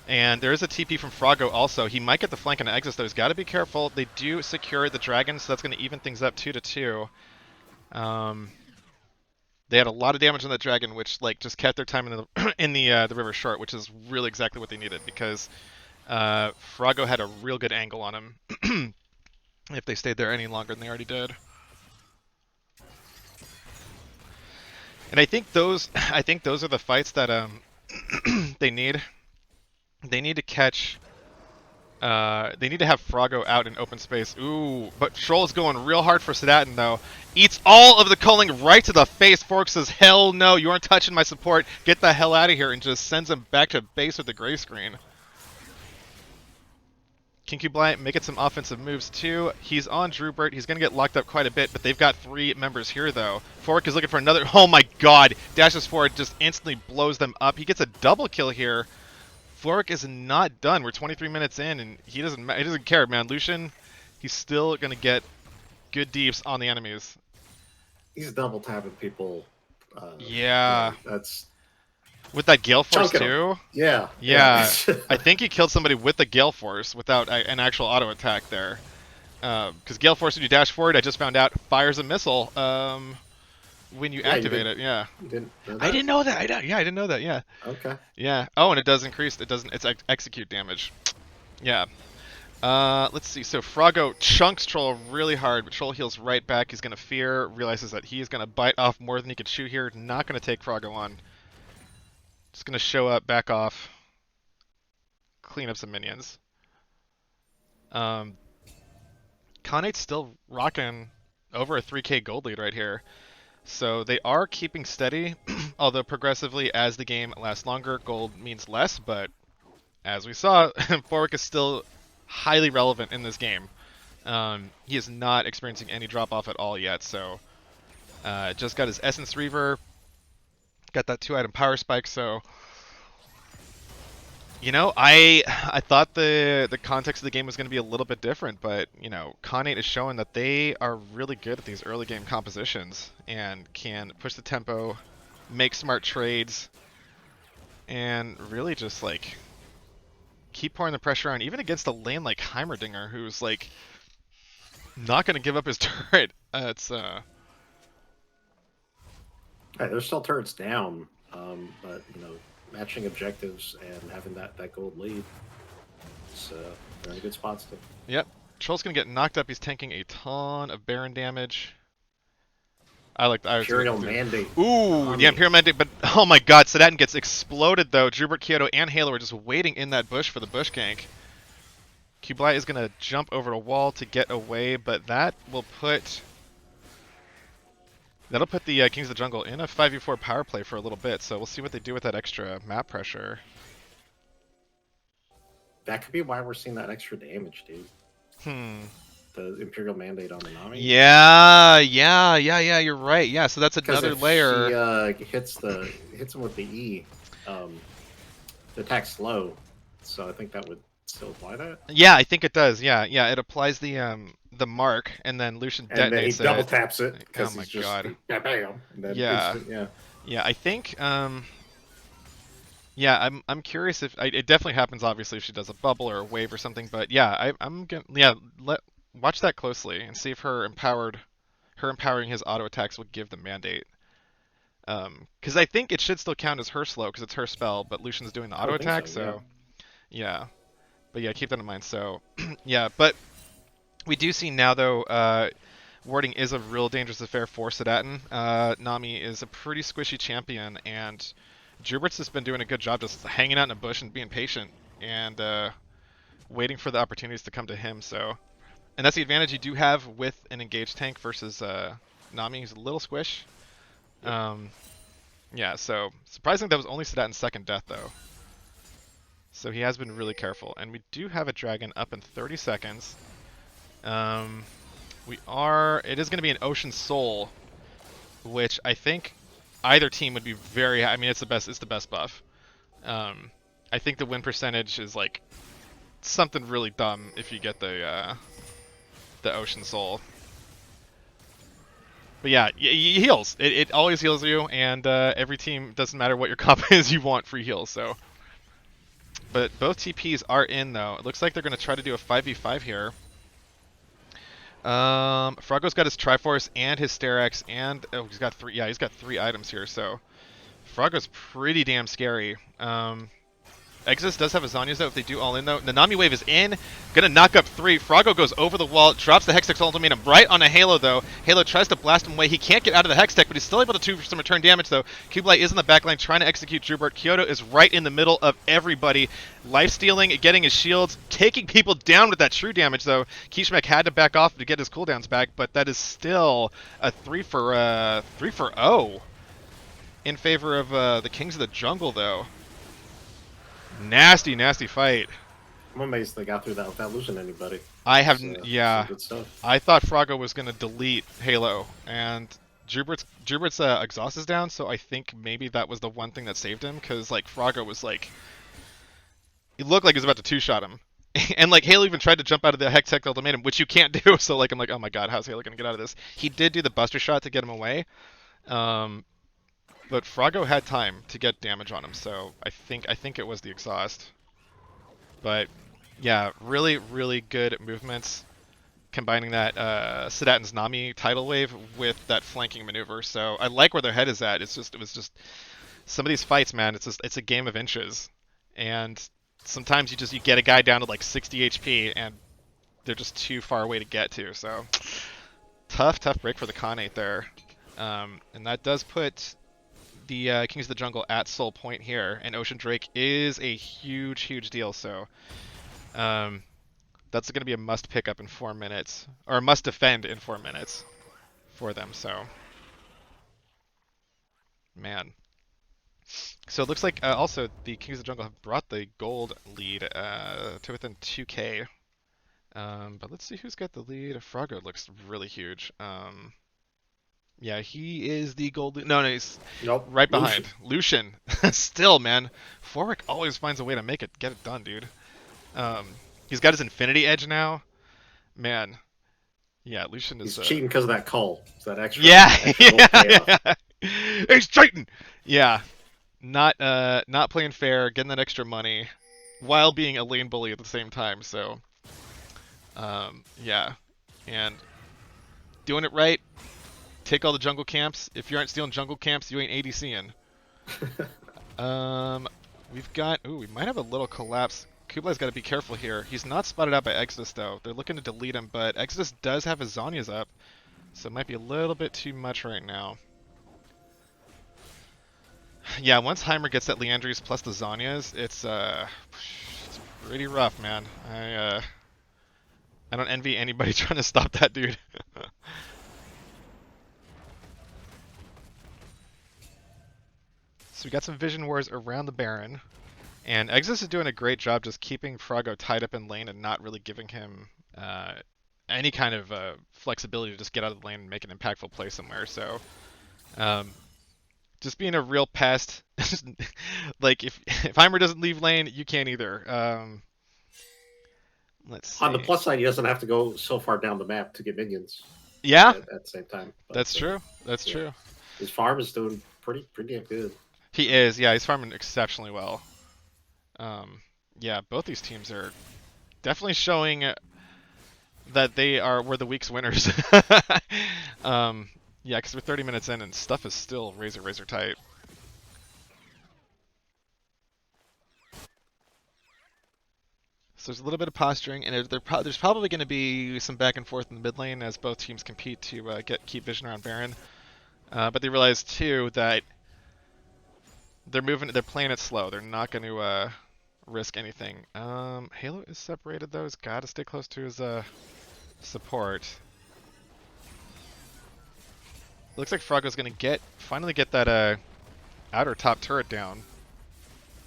And there is a TP from Froggo also. He might get the flank on Exus though. He's got to be careful. They do secure the dragon, so that's going to even things up 2-2. Um, they had a lot of damage on that dragon, which like just kept their time in the the river short, which is really exactly what they needed because Froggo had a real good angle on him if they stayed there any longer than they already did. And I think those are the fights that they need. They need to catch. They need to have Froggo out in open space. Ooh, but Troll's going real hard for Sedatin though. Eats all of the culling right to the face. Fork says, "Hell no, you aren't touching my support. Get the hell out of here!" and just sends him back to base with the gray screen. Kinky Blight making some offensive moves too. He's on Drubert. He's going to get locked up quite a bit, but they've got 3 members here though. Fork is looking for another. Oh my god! Dashes forward, just instantly blows them up. He gets a double kill here. Floric is not done. We're 23 minutes in, and he doesn't care, man. Lucian, he's still gonna get good deeps on the enemies. He's double tapping people. Yeah, That's with that Gale Force chunking 'em. too. Yeah. Yeah, I think he killed somebody with the Gale Force without an actual auto attack there. Because Gale Force, when you dash forward, I just found out, fires a missile when you activate it. Yeah. You didn't know I that? didn't know that. I didn't know that. Yeah. Okay. Yeah. Oh, and it does increase. It doesn't. It's execute damage. Yeah. Let's see. So Froggo chunks Troll really hard, but Troll heals right back. He's gonna fear, realizes that he's gonna bite off more than he could chew here. Not gonna take Froggo on. Just gonna show up, back off, clean up some minions. Um, Khanate's still rocking over a 3k gold lead right here. So they are keeping steady, although progressively as the game lasts longer, gold means less, but as we saw, Forwick is still highly relevant in this game. He is not experiencing any drop-off at all yet, so just got his Essence Reaver, got that 2-item Power Spike, so... You know, I thought the context of the game was going to be a little bit different, but, you know, Khanate is showing that they are really good at these early game compositions and can push the tempo, make smart trades, and really just, like, keep pouring the pressure on, even against a lane like Heimerdinger, who's, like, not going to give up his turret. Hey, there's still turrets down, but, you know, matching objectives and having that gold lead, so they're in a good spot still. Yep. Troll's going to get knocked up. He's tanking a ton of Baron damage. Imperial Mandate. Ooh, yeah, Imperial Mandate, but oh my god, Sedatin gets exploded though. Drubert, Kyoto, and Halo are just waiting in that bush for the bush gank. Kublai is going to jump over a wall to get away, but that will put... That'll put the Kings of the Jungle in a 5v4 power play for a little bit, so we'll see what they do with that extra map pressure. That could be why we're seeing that extra damage, dude. The Imperial Mandate on the Nami. Yeah, you're right. Yeah, so that's another if layer. He hits him with the E, the attack's slow, so I think that would still apply that. Yeah, I think it does. Yeah, it applies the mark, and then Lucian detonates it. And then he double taps it because oh my he's just god. Bam, and then Yeah. Yeah, I think yeah, I'm curious if it definitely happens obviously if she does a bubble or a wave or something, but yeah, I'm gonna watch that closely and see if her empowering his auto attacks would give the mandate. Because I think it should still count as her slow because it's her spell, but Lucian's doing the auto attack, so yeah. But yeah, keep that in mind. So yeah, but we do see now though, warding is a real dangerous affair for Sedatin. Nami is a pretty squishy champion, and Jubert's has been doing a good job just hanging out in a bush and being patient and waiting for the opportunities to come to him. So, and that's the advantage you do have with an engaged tank versus Nami, who's a little squish. Yeah, so surprisingly that was only Sedatin's second death though. So he has been really careful, and we do have a dragon up in 30 seconds. It is going to be an Ocean Soul, which I think either team would be very. I mean, it's the best buff. I think the win percentage is like something really dumb if you get the Ocean Soul. But yeah, he heals. It always heals you, and every team, doesn't matter what your comp is, you want free heals. So But both TPs are in though. It looks like they're gonna try to do a 5v5 here. Froggo's got his Triforce and his Sterex and oh he's got three yeah, he's got three items here, so Froggo's pretty damn scary. Exodus does have a Zanyas though if they do all in though. Nanami Wave is in, gonna knock up three. Froggo goes over the wall, drops the Hextech Ultimatum right on a Halo though. Halo tries to blast him away. He can't get out of the Hextech, but he's still able to do some return damage though. Kublai is in the backline trying to execute Drubert. Kyoto is right in the middle of everybody. Life stealing, getting his shields, taking people down with that true damage though. Kishmek had to back off to get his cooldowns back, but that is still a 3 for 0 in favor of the Kings of the Jungle though. Nasty, nasty fight. I'm amazed they got through that without losing anybody. I have, It's, some yeah. good stuff. I thought Froggo was gonna delete Halo, and Jubert's exhaust is down, so I think maybe that was the one thing that saved him, because like Froggo was like, he looked like he was about to two-shot him, and like Halo even tried to jump out of the Hextech Ultimatum, which you can't do. So like I'm like, oh my god, how's Halo gonna get out of this? He did do the Buster Shot to get him away, um, but Froggo had time to get damage on him, so I think it was the exhaust. But yeah, really, really good movements, combining that Sedatin's Nami tidal wave with that flanking maneuver. So I like where their head is at. It was just some of these fights, man. It's a game of inches, and sometimes you get a guy down to like 60 HP, and they're just too far away to get to. So tough break for the Khanate there, and that does put the Kings of the Jungle at Soul Point here, and Ocean Drake is a huge deal. So that's going to be a must pick up in 4 minutes, or a must defend in 4 minutes for them. So man, so it looks like also the Kings of the Jungle have brought the gold lead to within 2k. But let's see who's got the lead. Froggo looks really huge. Yeah, he is the gold. No, he's Nope. right Lucian. behind Lucian. Still, man, Forwick always finds a way to get it done, dude. Um, he's got his Infinity Edge now. Man, yeah, Lucian is. He's cheating because of that call. It's that Yeah, extra gold payoff. yeah. He's cheating. Yeah, not playing fair, getting that extra money, while being a lane bully at the same time. So, yeah, and doing it right. Take all the jungle camps. If you aren't stealing jungle camps, you ain't ADCing. We've got. Ooh, we might have a little collapse. Kublai's got to be careful here. He's not spotted out by Exodus though. They're looking to delete him, but Exodus does have his Zanyas up, so it might be a little bit too much right now. Yeah, once Heimer gets that Leandries plus the Zanyas, it's pretty rough, man. I don't envy anybody trying to stop that dude. So we got some Vision Wars around the Baron. And Exodus is doing a great job just keeping Froggo tied up in lane and not really giving him any kind of flexibility to just get out of the lane and make an impactful play somewhere. So just being a real pest. Like if Heimer doesn't leave lane, you can't either. Let's see. On the plus side, he doesn't have to go so far down the map to get minions. Yeah, At the same time. But, that's true. That's yeah. true. His farm is doing pretty damn good. He is. Yeah, he's farming exceptionally well. Yeah, both these teams are definitely showing that we're the week's winners. Yeah, because we're 30 minutes in and stuff is still razor tight. So there's a little bit of posturing, and there's probably going to be some back and forth in the mid lane as both teams compete to keep vision around Baron. But they realize too that they're playing it slow. They're not going to risk anything. Halo is separated though. He's got to stay close to his support. Looks like Froggo's going to finally get that outer top turret down.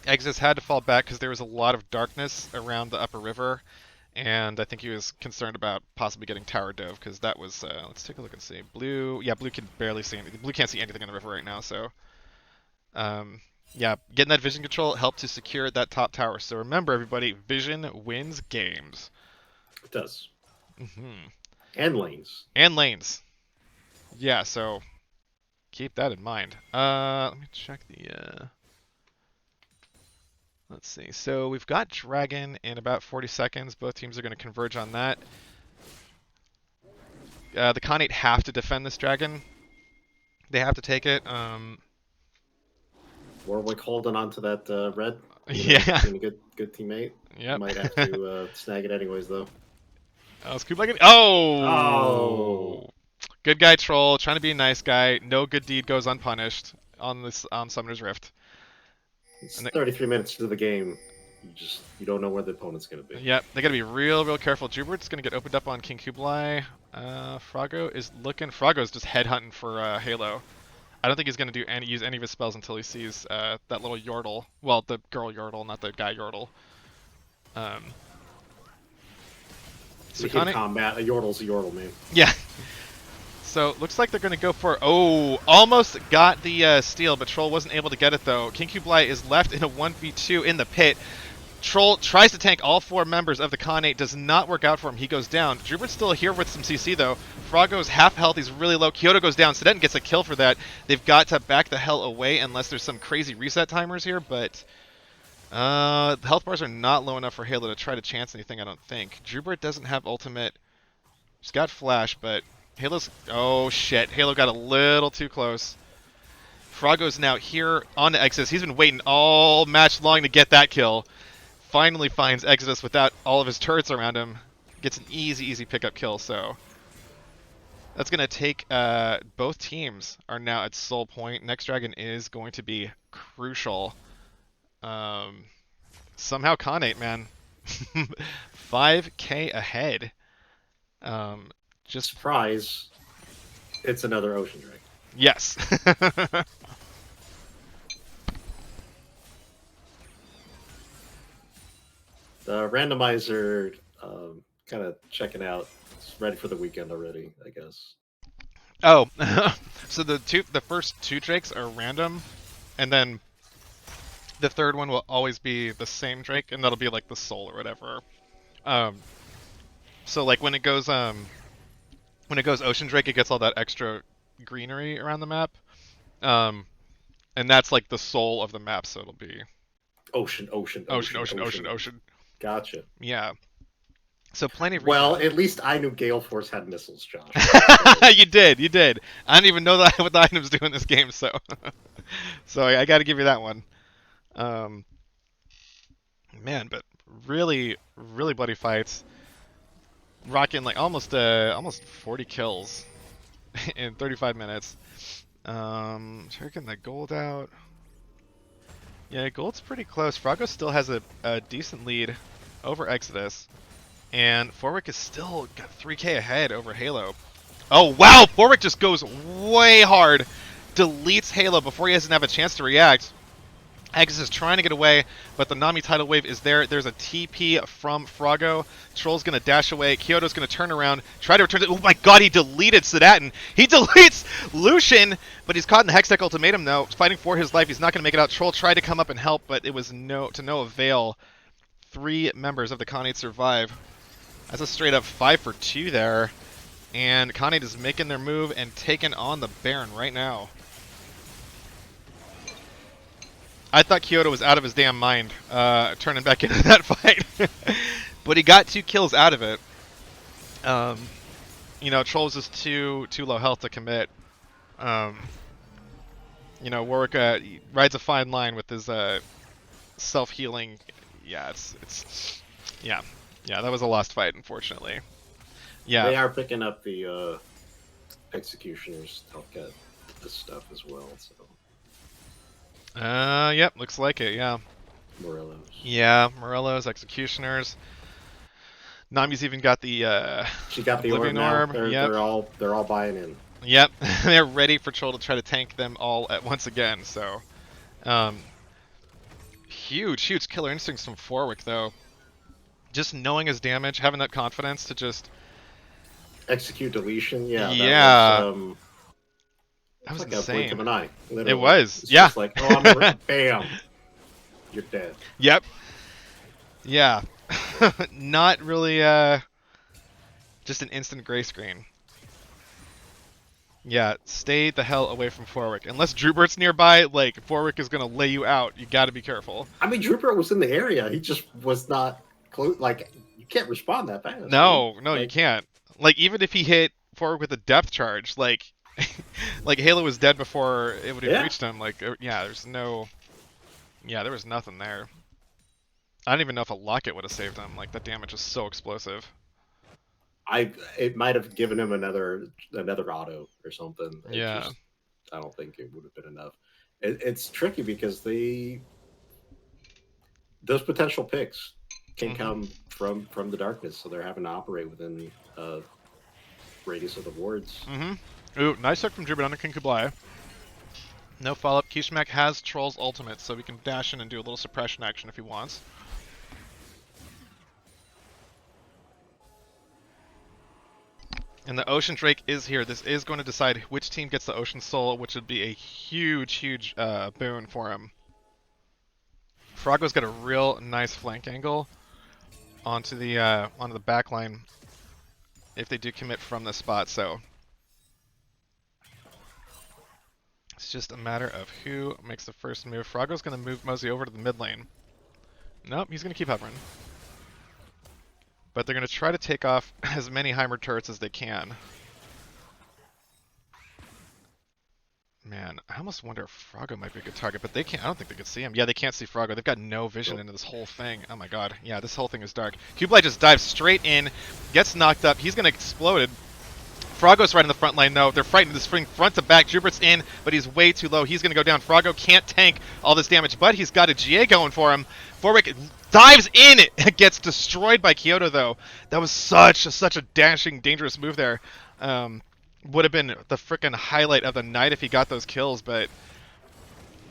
Exodus had to fall back because there was a lot of darkness around the upper river, and I think he was concerned about possibly getting tower dove because that was. Let's take a look and see. Blue can barely see anything. Blue can't see anything in the river right now, so. Yeah, getting that vision control helped to secure that top tower. So remember, everybody, vision wins games. It does. Mm-hmm. And lanes. And lanes. Yeah, so keep that in mind. Let me check the. Let's see. So we've got Dragon in about 40 seconds. Both teams are going to converge on that. The Khanate have to defend this Dragon. They have to take it. Warwick holding on to that red, Yeah. being a good teammate. Yep. Might have to snag it anyways, though. Oh, Scoop like Oh, Oh! Good guy troll, trying to be a nice guy. No good deed goes unpunished on this Summoner's Rift. it's And they, 33 minutes to the game. You don't know where the opponent's going to be. yep, they gotta be real careful. Jubert's gonna get opened up on King Kublai. Froggo is looking. Froggo's just headhunting for Halo. I don't think he's gonna use any of his spells until he sees that little Yordle. Well, the girl Yordle, not the guy Yordle. Um, We hit Khanate, combat. A Yordle's a Yordle, man. yeah. So looks like they're going to go for. Oh, almost got the steal, but Troll wasn't able to get it though. King Kublai is left in a 1v2 in the pit. Troll tries to tank all 4 members of the Khanate. Does not work out for him. He goes down. Drubert's still here with some CC though. Froggo's half health. He's really low. Kyoto goes down. Sedenton gets a kill for that. They've got to back the hell away unless there's some crazy reset timers here, but the health bars are not low enough for Halo to try to chance anything, I don't think. Drubert doesn't have ultimate. He's got flash, but Halo's... Oh, shit. Halo got a little too close. Froggo's now here on the Exodus. He's been waiting all match long to get that kill. Finally finds Exodus without all of his turrets around him. Gets an easy pickup kill, so... That's going to take... both teams are now at soul point. Next Dragon is going to be crucial. Somehow Khanate, man. 5k ahead. Just Surprise! It's another Ocean Drake. yes. The randomizer, kind of checking out. It's ready for the weekend already, I guess. Oh, so the first 2 drakes are random, and then the third one will always be the same drake, and that'll be like the soul or whatever. Um, so like when it goes ocean drake, it gets all that extra greenery around the map, and that's like the soul of the map. So it'll be Ocean. ocean. Gotcha. Yeah. So plenty of Well, at least I knew Gale Force had missiles, Josh. you did. I don't even know what the items do in this game, so so I got to give you that one. Man, but really bloody fights. Rocking like almost 40 kills in 35 minutes. Checking the gold out. Yeah, gold's pretty close. Froggo still has a decent lead over Exodus. And Forwick is still got 3k ahead over Halo. Oh, wow! Forwick just goes way hard. Deletes Halo before he doesn't have a chance to react. Exodus is trying to get away, but the Nami tidal wave is there. There's a TP from Froggo. Troll's going to dash away. Kyoto's going to turn around, try to return. Oh my god, he deleted Sedatin. He deletes Lucian, but he's caught in the Hextech ultimatum now, fighting for his life. He's not going to make it out. Troll tried to come up and help, but it was to no avail. 3 members of the Khanate survive. That's a straight up 5 for 2 there. And Khanate is making their move and taking on the Baron right now. I thought Kyoto was out of his damn mind turning back into that fight. But he got 2 kills out of it. You know, Troll's just too low health to commit. You know, Warwick rides a fine line with his self-healing. Yeah, yeah, that was a lost fight, unfortunately. Yeah, They are picking up the executioners to help get this stuff as well. So yep, looks like it. Yeah, Morelos. yeah, Morello's executioners. Nami's even got the She got the orb Oblivion now. orb. Yep. They're all buying in. Yep, they're ready for Troll to try to tank them all at once again. So, huge killer instincts from Forwick though. Just knowing his damage, having that confidence to just Execute deletion. Yeah. Yeah. That was That was like a blink of insane. an eye. Literally. It was, It's yeah. just like, oh, I'm bam, you're dead. Yep. Yeah. Not really just an instant gray screen. Yeah, stay the hell away from Forwick. Unless Drubert's nearby, like, Forwick is going to lay you out. You got to be careful. I mean, Drupal was in the area. He just was not close. Like, you can't respond that fast, dude. No, no, you Like, can't. Like, even if he hit Forwick with a depth charge, like, like Halo was dead before it would have yeah, reached him. Like, yeah, there's no, yeah, there was nothing there. I don't even know if a locket would have saved him. Like, the damage is so explosive. it might have given him another auto or something. It Yeah. just, I don't think it would have been enough. It's tricky because those potential picks can Mhm. come from the darkness, so they're having to operate within radius of the wards. Mhm. Ooh, nice hook from Druid on King Kublai. No follow-up. Kishmak has Troll's ultimate, so we can dash in and do a little suppression action if he wants. And the Ocean Drake is here. This is going to decide which team gets the Ocean Soul, which would be a huge, huge boon for him. Froggo's got a real nice flank angle onto the back line if they do commit from this spot. So it's just a matter of who makes the first move. Froggo's going to move Mosey over to the mid lane. Nope, he's going to keep hovering. But they're going to try to take off as many Heimer turrets as they can. Man, I almost wonder if Froggo might be a good target, but they can't. I don't think they could see him. Yeah, they can't see Froggo. They've got no vision Nope. into this whole thing. Oh my god. Yeah, this whole thing is dark. Kublai just dives straight in, gets knocked up. He's gonna explode. Froggo's right in the front line, though. They're fighting this spring front to back. Jubert's in, but he's way too low. He's going to go down. Froggo can't tank all this damage, but he's got a GA going for him. Forwick dives in. It gets destroyed by Kyoto, though. That was such a dashing, dangerous move there. Would have been the freaking highlight of the night if he got those kills, but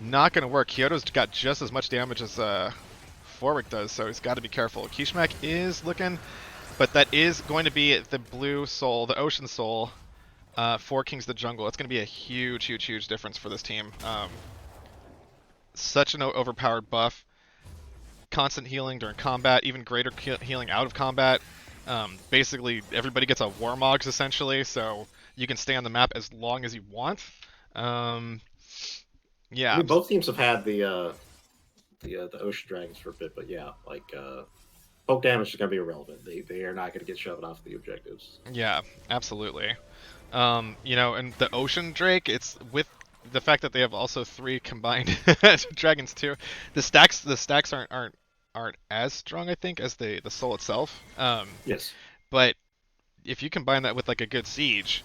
not going to work. Kyoto's got just as much damage as Forwick does, so he's got to be careful. Kishmak is looking, but that is going to be the blue soul, the ocean soul, for Kings of the Jungle. It's going to be a huge, huge, huge difference for this team. Such an overpowered buff. Constant healing during combat, even greater healing out of combat. Basically, everybody gets a Warmogs, essentially, so you can stay on the map as long as you want. I Yeah, mean, both teams have had the ocean dragons for a bit, but yeah, like poke damage is going to be irrelevant. They are not going to get shoved off the objectives. yeah, absolutely. And the Ocean Drake, it's with the fact that they have also three combined dragons too. The stacks aren't as strong, I think, as the soul itself. Yes. But if you combine that with like a good siege,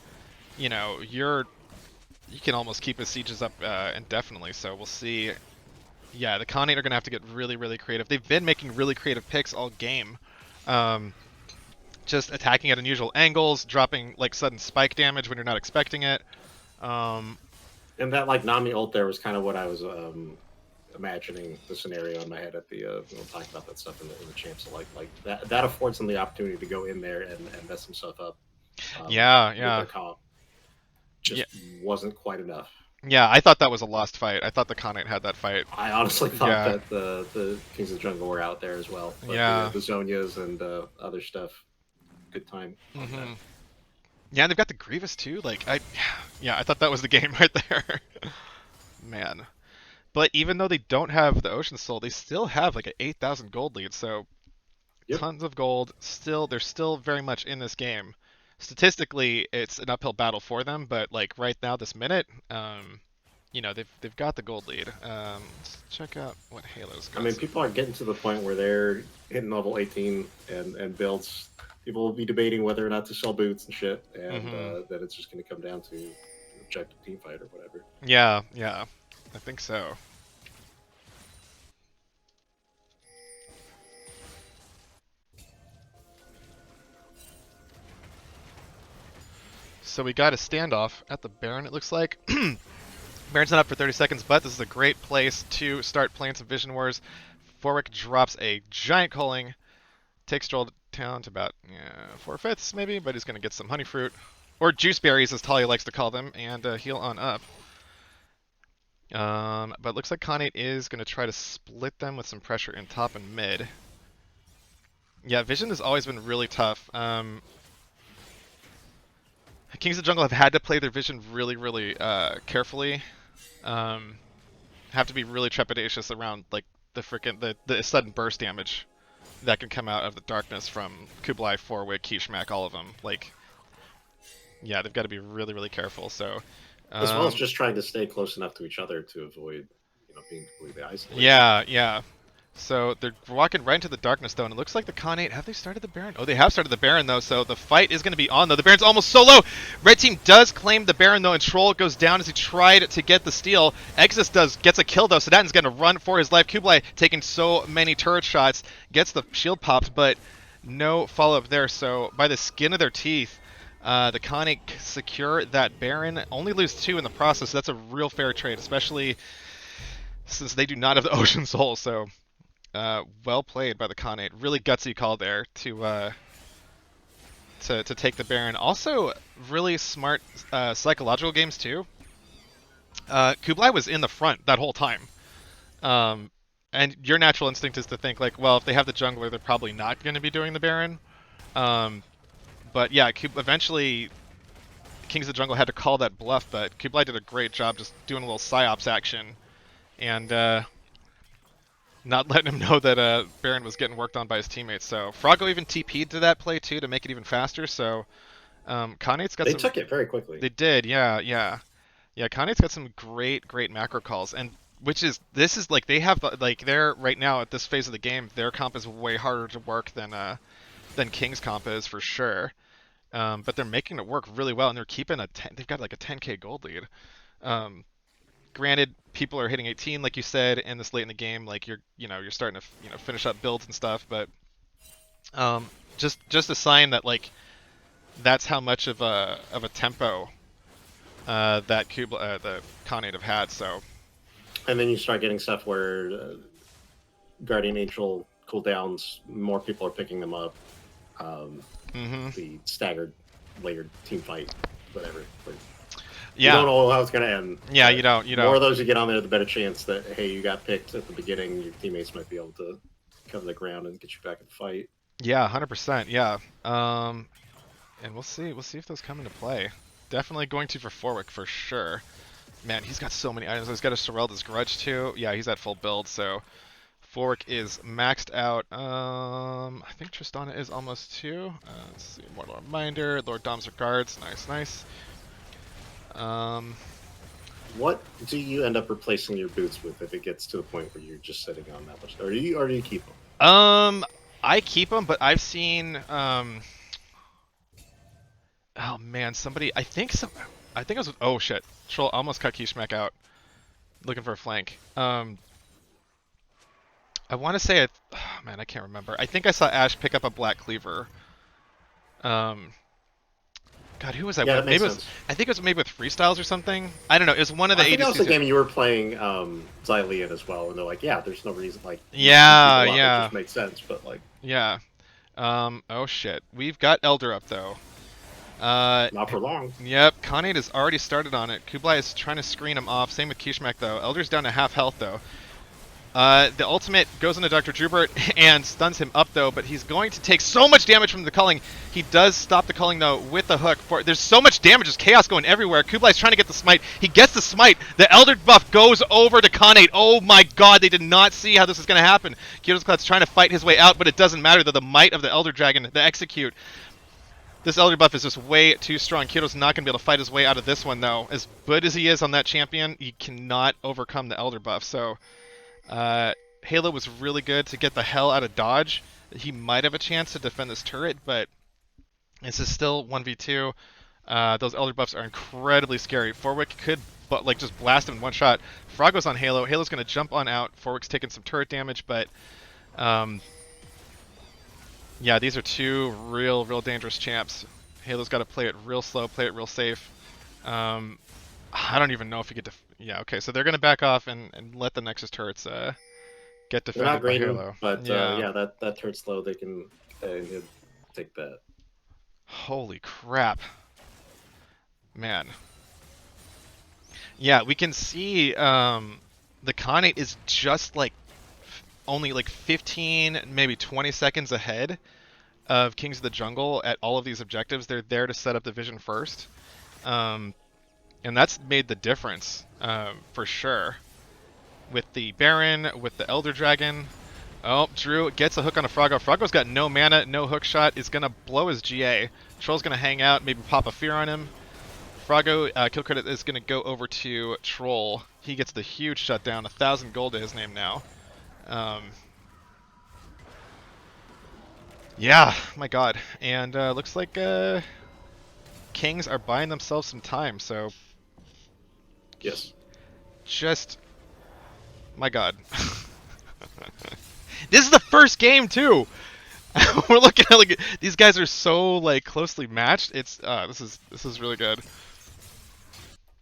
you can almost keep his sieges up indefinitely. So we'll see. Yeah, the Khanate are gonna have to get really, really creative. They've been making really creative picks all game. Um, just attacking at unusual angles, dropping like sudden spike damage when you're not expecting it. Um, And that like Nami ult there was kind of what I was imagining the scenario in my head at the when talking about that stuff in the champ. So like that affords them the opportunity to go in there and mess some stuff up yeah, with yeah, their comp. yeah, Just wasn't quite enough. yeah. I thought that was a lost fight. I thought the Khanate had that fight. I honestly thought Yeah, that the Kings of the Jungle were out there as well, but yeah. the Zonias and other stuff, good time on that. Hmm. Yeah, and they've got the Grievous too. Yeah, I thought that was the game right there. Man. But even though they don't have the Ocean Soul, they still have like an 8,000 gold lead. So Yep. tons of gold. They're still very much in this game. Statistically, it's an uphill battle for them, but like right now, this minute, they've got the gold lead. Let's check out what Halo's I got mean, so people are far. getting to the point where they're hitting level 18 and builds. People will be debating whether or not to sell boots and shit, and Hmm. that it's just going to come down to objective team fight or whatever. Yeah, yeah, I think so. So we got a standoff at the Baron. It looks like. Baron's not up for 30 seconds, but this is a great place to start playing some Vision Wars. Forwick drops a giant culling, takes Stroll down to about 4/5 maybe, but he's going to get some honey fruit, or juice berries as Talia likes to call them, and heal on up. But it looks like Khanate is going to try to split them with some pressure in top and mid. Yeah, Vision has always been really tough. Kings of the Jungle have had to play their vision really, really carefully. Um, have to be really trepidatious around like the sudden burst damage that can come out of the darkness from Kublai, Forwick, Kishmak, all of them. Like, yeah, they've got to be really, really careful. So, As well as um, just trying to stay close enough to each other to avoid, being completely isolated. yeah, yeah. So they're walking right into the darkness though, and it looks like the Khanate, have they started the Baron? Oh, they have started the Baron though, so the fight is going to be on though. The Baron's almost so low. Red team does claim the Baron though, and Troll goes down as he tried to get the steal. Exodus gets a kill though, Sedatin's going to run for his life. Kublai taking so many turret shots, gets the shield popped, but no follow-up there. So by the skin of their teeth, the Khanate secure that Baron, only lose 2 in the process. So that's a real fair trade, especially since they do not have the Ocean Soul. So well played by the Khanate. Really gutsy call there to take the Baron. Also, really smart psychological games too. Kublai was in the front that whole time, and your natural instinct is to think like, well, if they have the jungler, they're probably not going to be doing the Baron. Um, but yeah, eventually Kings of the Jungle had to call that bluff, but Kublai did a great job just doing a little psyops action and not letting him know that Baron was getting worked on by his teammates. So Froggo even TP'd to that play too to make it even faster. So Khane's got They some. took it very quickly. They did, yeah, yeah, yeah. Khane's got some great, great macro calls, and this is like they have like they're right now at this phase of the game. Their comp is way harder to work than King's comp is for sure. But they're making it work really well, and they're keeping they've got like a 10k gold lead. Um, Granted, people are hitting 18, like you said, and this late in the game, like you're starting to finish up builds and stuff. But um, just a sign that like that's how much of a tempo that the Khanate have had. So And then you start getting stuff where Guardian Angel cooldowns, more people are picking them up. Um, hmm the staggered layered team fight, whatever. Like, you yeah, don't know how it's going to end. yeah, you don't, you The more don't. of those you get on there, the better chance that, hey, you got picked at the beginning, your teammates might be able to cover the ground and get you back in the fight. Yeah, 100%. Yeah. And we'll see if those come into play. Definitely going to for Forwick for sure. Man, he's got so many items. He's got a Sorelda's Grudge too. Yeah, he's at full build, so Forwick is maxed out. I think Tristana is almost too. Let's see, Mortal Reminder, Lord Dom's Regards. Nice, nice. Um, What do you end up replacing your boots with if it gets to the point where you're just sitting on that much? Or do you keep them? um, I keep them, but I've seen oh man, I think it was, oh shit. Troll almost cut Kishmak out. Looking for a flank. I want to say oh, man, I can't remember. I think I saw Ash pick up a Black Cleaver. Um, God, who was that Yeah, with? that makes Maybe it was, sense. I think it was maybe with Freestyles or something. I don't know. It was one of the I think that was the ADCs. game you were playing Xylean as well, and they're like, yeah, there's no reason, like, you keep Yeah, them up, it yeah, just makes sense, but, like, yeah. Oh shit. We've got Elder up though. not for long. Yep, Khanate has already started on it. Kublai is trying to screen him off. Same with Kishmak though. Elder's down to half health though. The ultimate goes into Dr. Drubert and stuns him up though, but he's going to take so much damage from the culling. He does stop the culling though with the hook. There's so much damage, there's chaos going everywhere. Kublai's trying to get the smite. He gets the smite. The Elder buff goes over to Khanate. Oh my god, they did not see how this is going to happen. Kyoto's Cloud's trying to fight his way out, but it doesn't matter though. The might of the Elder Dragon, the execute. This Elder buff is just way too strong. Kyoto's not going to be able to fight his way out of this one though. As good as he is on that champion, he cannot overcome the Elder buff. So Halo was really good to get the hell out of dodge. He might have a chance to defend this turret, but this is still 1v2. Those Elder buffs are incredibly scary. Forwick could like just blast him in one shot. Froggo's on Halo. Halo's going to jump on out. Forwick's taking some turret damage, but yeah, these are two real dangerous champs. Halo's got to play it real slow, play it real safe. I don't even know if he could yeah, okay, so they're going to back off and let the Nexus turrets get They're not defended by green, Halo. but Yeah. yeah, that turret's slow. They can take that. Holy crap. Man. Yeah, we can see the Khanate is just like only like 15, maybe 20 seconds ahead of Kings of the Jungle at all of these objectives. They're there to set up the vision first. Um, and that's made the difference for sure. With the Baron, with the Elder Dragon. Oh, Drew gets a hook on a Froggo. Froggo's got no mana, no hook shot. Is going to blow his GA. Troll's going to hang out, maybe pop a Fear on him. Froggo, kill credit is going to go over to Troll. He gets the huge shutdown, 1,000 gold to his name now. Um, yeah, my god. And looks like Kings are buying themselves some time, so Yes. just, my god. This is the first game, too! We're looking at like these guys are so like closely matched. It's this is really good.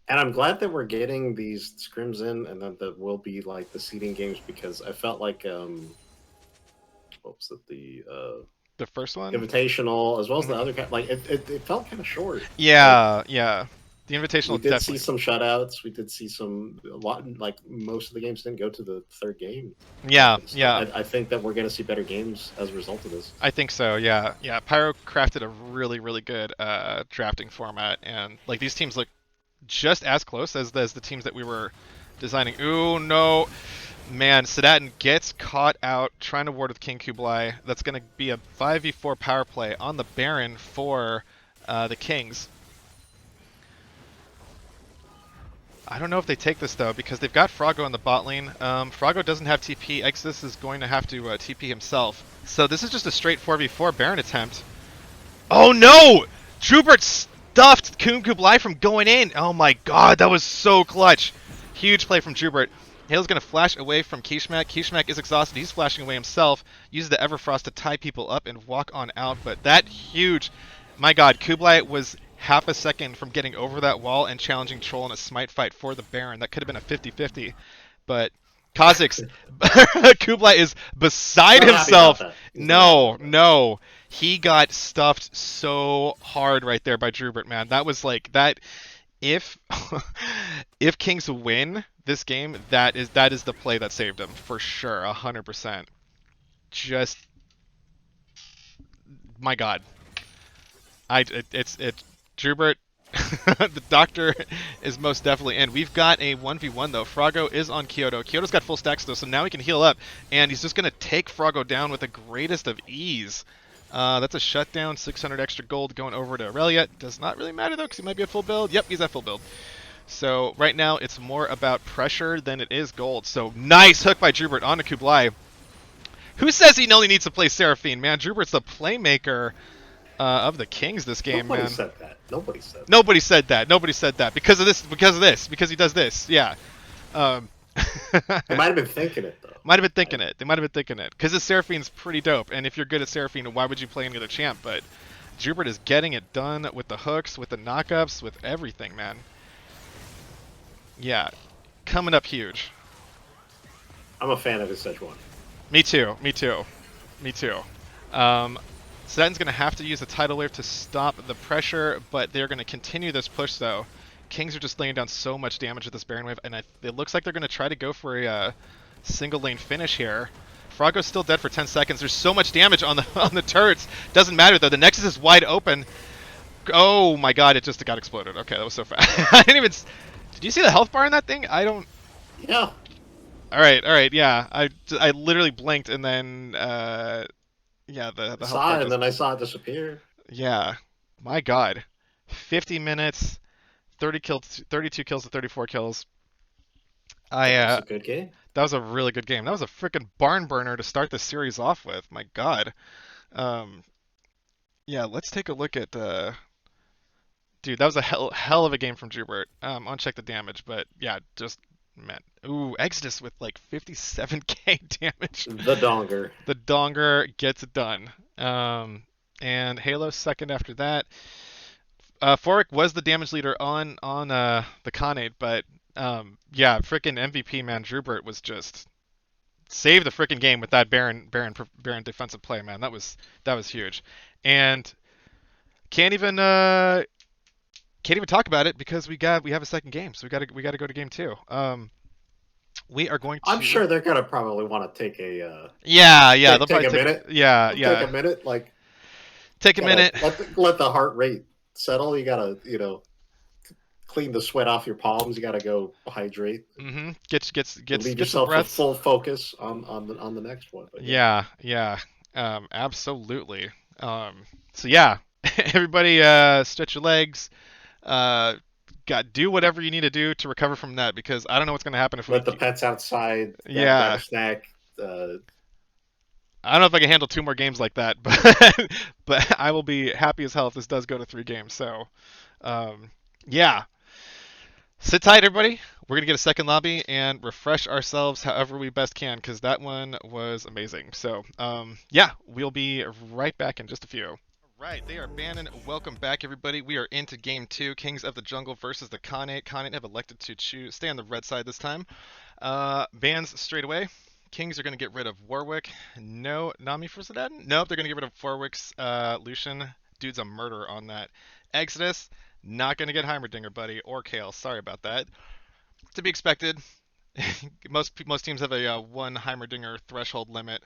And I'm glad that we're getting these scrims in, and then that will be like the seeding games, because I felt like what was it, the The first one. Invitational, as well as the Mhm. other like it felt kind of short. Like Yeah, yeah. The we Invitational did see definitely. some shutouts. We did see a lot. Like most of the games didn't go to the third game. Yeah, So yeah. I think that we're going to see better games as a result of this. I think so. Yeah, yeah. Pyro crafted a really, really good drafting format, and like these teams look just as close as the teams that we were designing. Ooh, no. Man, Sedatin gets caught out trying to ward with King Kublai. That's going to be a 5v4 power play on the Baron for the Kings. I don't know if they take this, though, because they've got Froggo in the bot lane. Froggo doesn't have TP. Exodus is going to have to TP himself. So this is just a straight 4v4 Baron attempt. Oh, no! Drubert stuffed Kun Kublai from going in. Oh, my God. That was so clutch. Huge play from Drubert. Hale's going to flash away from Kishmak. Kishmak is exhausted. He's flashing away himself. Uses the Everfrost to tie people up and walk on out. But that huge... My God, Kublai was half a second from getting over that wall and challenging Troll in a smite fight for the Baron. That could have been a 50-50. But Kha'Zix, Kublai is He's beside not happy about himself. that. He's not happy No, about that. no. He got stuffed so hard right there by Drubert, man. That was like that. If if Kings win this game, that is the play that saved him for sure, 100%. Just my God, it's Drubert. The doctor is most definitely in. We've got a 1v1 though. Froggo is on Kyoto. Kyoto's got full stacks though, so now he can heal up, and he's just gonna take Froggo down with the greatest of ease. That's a shutdown, 600 extra gold going over to Aurelia. Does not really matter though, because he might be at full build. Yep, he's at full build. So right now it's more about pressure than it is gold. So nice hook by Drubert onto Kublai. Who says he only needs to play Seraphine, man? Drubert's the playmaker of the Kings this game, Nobody man. said that. Nobody said that. Nobody said that. Nobody said that because of this. Because of this. Because he does this. Yeah. Um, They might have been thinking it though. might have been thinking it. They might have been thinking it because the Seraphine's pretty dope. And if you're good at Seraphine, why would you play any other champ? But Drubert is getting it done with the hooks, with the knockups, with everything, man. Yeah, coming up huge. I'm a fan of his Sedge one. Me too. Me too. Me too. Um, Sedatin's going to have to use a tidal wave to stop the pressure, but they're going to continue this push though. Kings are just laying down so much damage with this Baron wave, and it looks like they're going to try to go for a single lane finish here. Froggo's still dead for 10 seconds. There's so much damage on the on the turrets. Doesn't matter though. The Nexus is wide open. Oh my God! It just got exploded. Okay, that was so fast. I didn't even. Did you see the health bar in that thing? I don't. Yeah, All right, yeah. I literally blinked and then yeah, I the health saw bar it, and just then I saw it disappear. yeah. My God, 50 minutes, 30 kills, 32 kills to 34 kills. I That was a good game. that was a really good game. That was a freaking barn burner to start the series off with. My God. Um, yeah, let's take a look at dude. That was a hell of a game from Jubert. Uncheck the damage, but yeah, just man. Ooh, Exodus with like 57k damage. The Donger. The Donger gets it done. And Halo second after that. Forik was the damage leader on the Khanate, but yeah, freaking MVP man, Drubert was just saved the freaking game with that Baron defensive play, man. That was huge, and can't even can't even talk about it because we have a second game, so we got to go to game two. We are going I'm to sure they're gonna probably want to take yeah they'll take probably a take minute. yeah Take yeah a minute. Like take a gotta minute. let the heart rate settle. You gotta clean the sweat off your palms. You got to go hydrate. Gets Leave get some yourself with breaths. full focus on the next one. But yeah, Yeah, yeah, absolutely. So yeah, everybody, stretch your legs. Uh, do whatever you need to do to recover from that because I don't know what's gonna happen if we. let the pets outside. Grab a Yeah, snack. Uh, I don't know if I can handle two more games like that, but but I will be happy as hell if this does go to 3 games. So, um, yeah, sit tight, everybody. We're gonna get a second lobby and refresh ourselves however we best can because that one was amazing. So, yeah, we'll be right back in just a few. Right, they are Bannon. Welcome back, everybody. We are into game two, Kings of the Jungle versus the Khanate. Khanate have elected to stay on the red side this time. Bans straight away. Kings are going to get rid of Warwick. No Nami for Zidane? Nope, they're going to get rid of Warwick's Lucian. Dude's a murder on that. Exodus, not going to get Heimerdinger, buddy, or Kale. Sorry about that. To be expected. Most teams have a one Heimerdinger threshold limit.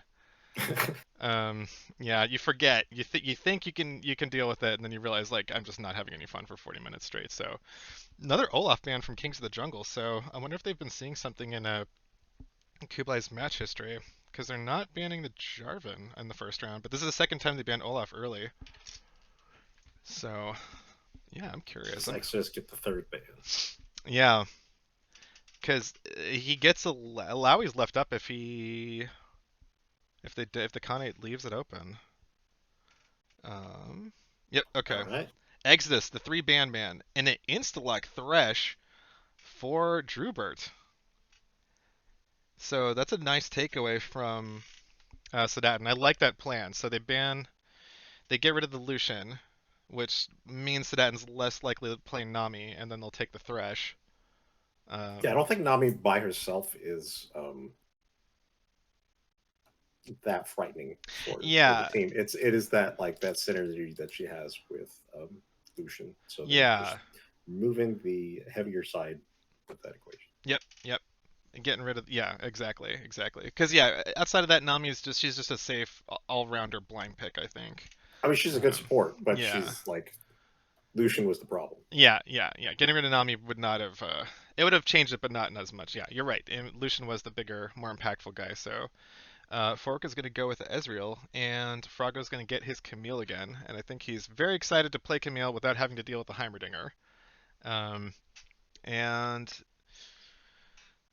Um, yeah, you forget. You think you can deal with it, and then you realize like I'm just not having any fun for 40 minutes straight. So another Olaf ban from Kings of the Jungle. So I wonder if they've been seeing something in Kublai's match history because they're not banning the Jarvan in the first round, but this is the second time they banned Olaf early. So yeah, I'm curious. just Exodus get the third ban. Yeah, because he gets a Lowy's left up if the Khanate leaves it open. Um, yep. All Okay. right. Exodus, the 3 ban man, and an insta-lock Thresh for Drubert. So that's a nice takeaway from Sadat, I like that plan. So they get rid of the Lucian, which means Sedatin's less likely to play Nami, and then they'll take the Thresh. Yeah, I Um, don't think Nami by herself is that frightening for the yeah, team. It is that like that synergy that she has with Lucian. So they're just yeah, moving the heavier side of that equation. yep, yep. Getting rid of exactly, exactly. Because yeah, outside of that, Nami is just she's just a safe all-rounder blind pick, I think. I mean, she's a good support, but Yeah, she's like Lucian was the problem. yeah. Getting rid of Nami would not have. It would have changed it, but not as much. Yeah, you're right. And Lucian was the bigger, more impactful guy. So Fork is going to go with Ezreal, and Froggo's going to get his Camille again. And I think he's very excited to play Camille without having to deal with the Heimerdinger. Um, and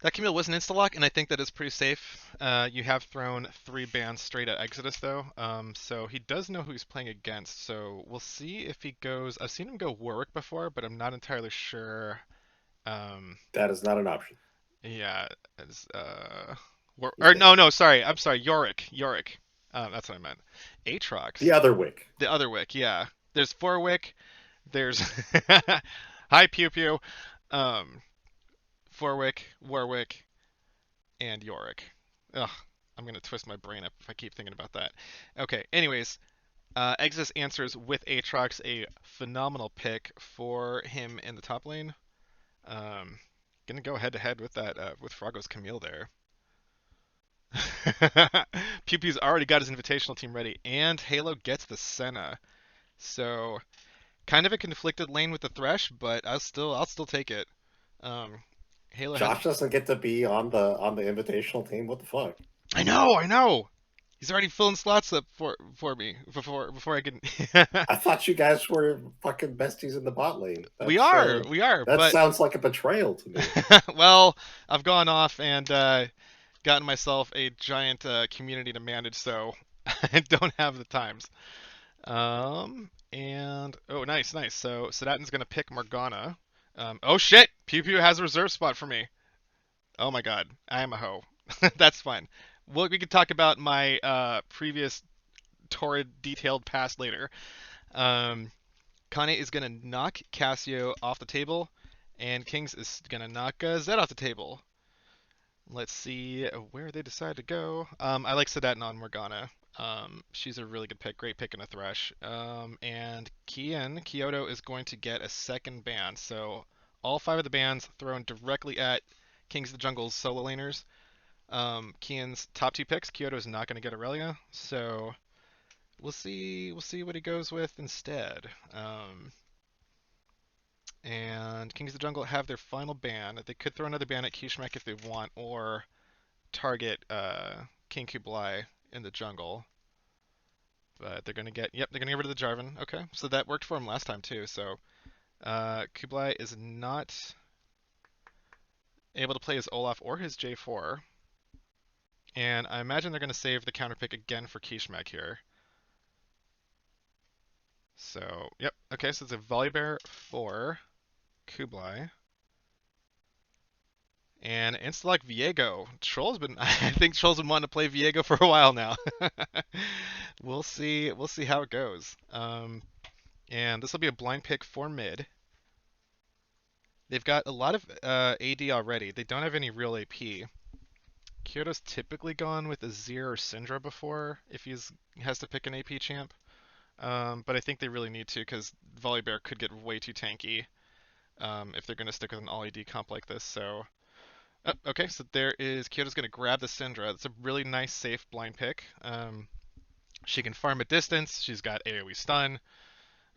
that Camille was an insta-lock, and I think that is pretty safe. You have thrown 3 bans straight at Exodus, though, so he does know who he's playing against. So we'll see if he goes. I've seen him go Warwick before, but I'm not entirely sure. Um, That is not an option. yeah, it's, He's or dead. no, sorry, I'm sorry, Yorick, Yorick. That's what I meant. The Aatrox, other Wick. the other Wick, yeah. There's 4 Wick. There's Hi Pew Pew, um, 4 Wick, Warwick, and Yorick. Ugh, I'm gonna twist my brain up if I keep thinking about that. Okay, anyways, Exodus answers with Aatrox, a phenomenal pick for him in the top lane. Um, gonna go head to head with that with Froggo's Camille there. Pew Pew's already got his invitational team ready, and Halo gets the Senna. So kind of a conflicted lane with the Thresh, but I'll still take it. Um, Halo has. Josh doesn't get to be on the invitational team. What the fuck? I know. He's already filling slots up for me before I can. I thought you guys were fucking besties in the bot lane. we are, we are, That but sounds like a betrayal to me. well, I've gone off and gotten myself a giant community to manage, so I don't have the times. And oh, nice, nice. So Sedatin's gonna pick Morgana. Oh shit! Pew Pew has a reserve spot for me. Oh my god, I am a hoe. That's fine. We could talk about my previous torrid, detailed past later. Um, Kane is gonna knock Cassio off the table, and Kings is gonna knock Zed off the table. Let's see where they decide to go. I like Sedatin on Morgana. She's a really good pick, great pick in a Thresh. And Kyoto is going to get a second ban. So all 5 of the bans thrown directly at Kings of the Jungle's solo laners. Kian's top 2 picks. Kyoto is not going to get Aurelia, so we'll see. We'll see what he goes with instead. And Kings of the Jungle have their final ban. They could throw another ban at Kishmak if they want, or target King Kublai in the jungle. But they're gonna get, yep, they're gonna get rid of the Jarvan. Okay, so that worked for him last time too. So Kublai is not able to play his Olaf or his J4. And I imagine they're gonna save the counter pick again for Kishmak here. So, yep, okay, so it's a Volibear for Kublai. And Instalock Viego. Troll's been I think Troll's been wanting to play Viego for a while now. We'll see how it goes. And this will be a blind pick for mid. They've got a lot of AD already. They don't have any real AP. Kyoto's typically gone with Azir or Syndra before if he has to pick an AP champ. But I think they really need to because Volibear could get way too tanky if they're going to stick with an all AD comp like this. So okay, so there is Kyoto's going to grab the Syndra. It's a really nice, safe blind pick. She can farm at distance. She's got AoE stun.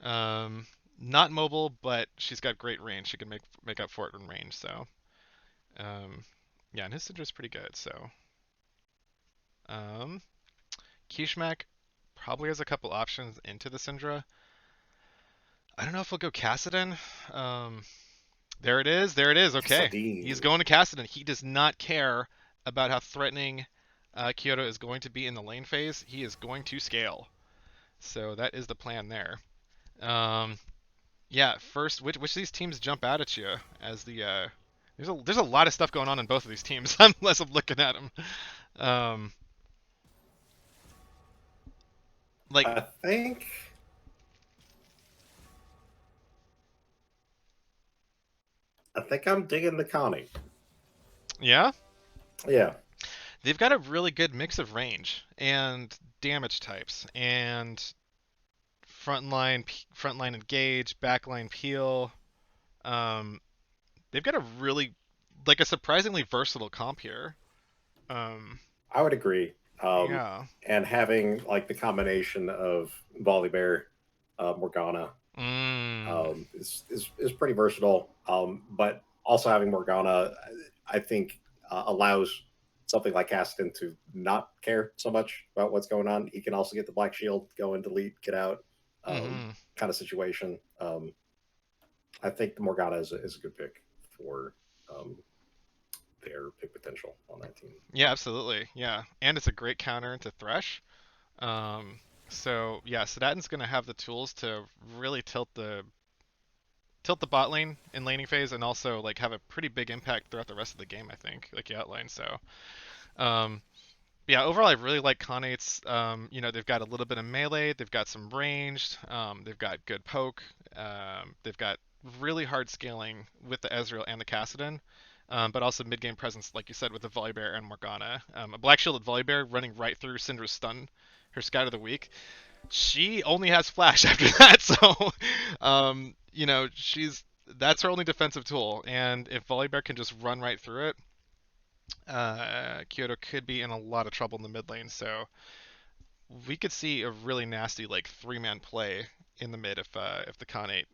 Um, Not mobile, but she's got great range. She can make up for it in range. So um, yeah, and his Syndra's pretty good. So um, Kishmak probably has a couple options into the Syndra. I don't know if he'll go Kassadin. Um, There it is. There it is. Okay. He's Sadine. going to Kassadin. He does not care about how threatening Kyoto is going to be in the lane phase. He is going to scale. So that is the plan there. Um, yeah, first, which of these teams jump out at you as the there's a lot of stuff going on in both of these teams. Unless I'm looking at them. Um, like I think I think I'm digging the Connie. yeah, Yeah, they've got a really good mix of range and damage types and frontline engage, backline peel. Um, they've got a really like a surprisingly versatile comp here. Um, I would agree. yeah. And having like the combination of Volibear, Morgana, Mm, is pretty versatile. But also having Morgana, I think, allows something like Aston to not care so much about what's going on. He can also get the Black Shield, go and delete, get out, mm-hmm. kind of situation. I think the Morgana is a good pick for um, their pick potential on that team. Yeah, absolutely. Yeah, and it's a great counter into Thresh. Um, so yeah, Sedatin's gonna have the tools to really tilt the bot lane in laning phase, and also like have a pretty big impact throughout the rest of the game. I think, like you outlined. So um, yeah, overall, I really like Khanate. They've got a little bit of melee, they've got some ranged, they've got good poke, they've got really hard scaling with the Ezreal and the Kassadin, but also mid-game presence, like you said, with the Volibear and Morgana. A Black Shielded Volibear running right through Syndra's stun, her Scout of the Week. She only has Flash after that, so she's that's her only defensive tool, and if Volibear can just run right through it, Kyoto could be in a lot of trouble in the mid lane. So we could see a really nasty like three-man play in the mid if the Khanate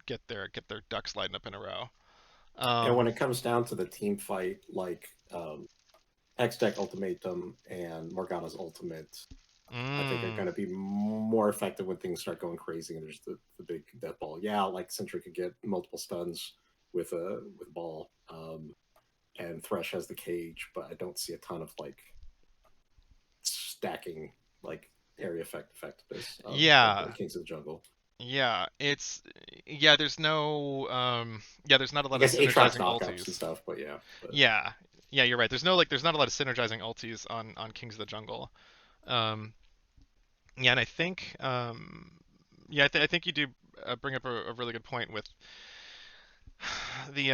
get their ducks lined up in a row. And when Um, it comes down to the team fight, like X Deck Ultimatum and Morgana's Ultimate, I think are mm, going to be more effective when things start going crazy and there's the big death ball. Yeah, like Sentry could get multiple stuns with ball, and Thresh has the cage, but I don't see a ton of like stacking like area effectiveness of yeah, the Kings of the Jungle. yeah. There's not a I lot of guess Aatrox synergizing knockups and ultis. stuff, but yeah, but Yeah, yeah, you're right. There's not a lot of synergizing ultis on Kings of the Jungle. Um, yeah, and I think I think you do bring up a really good point with the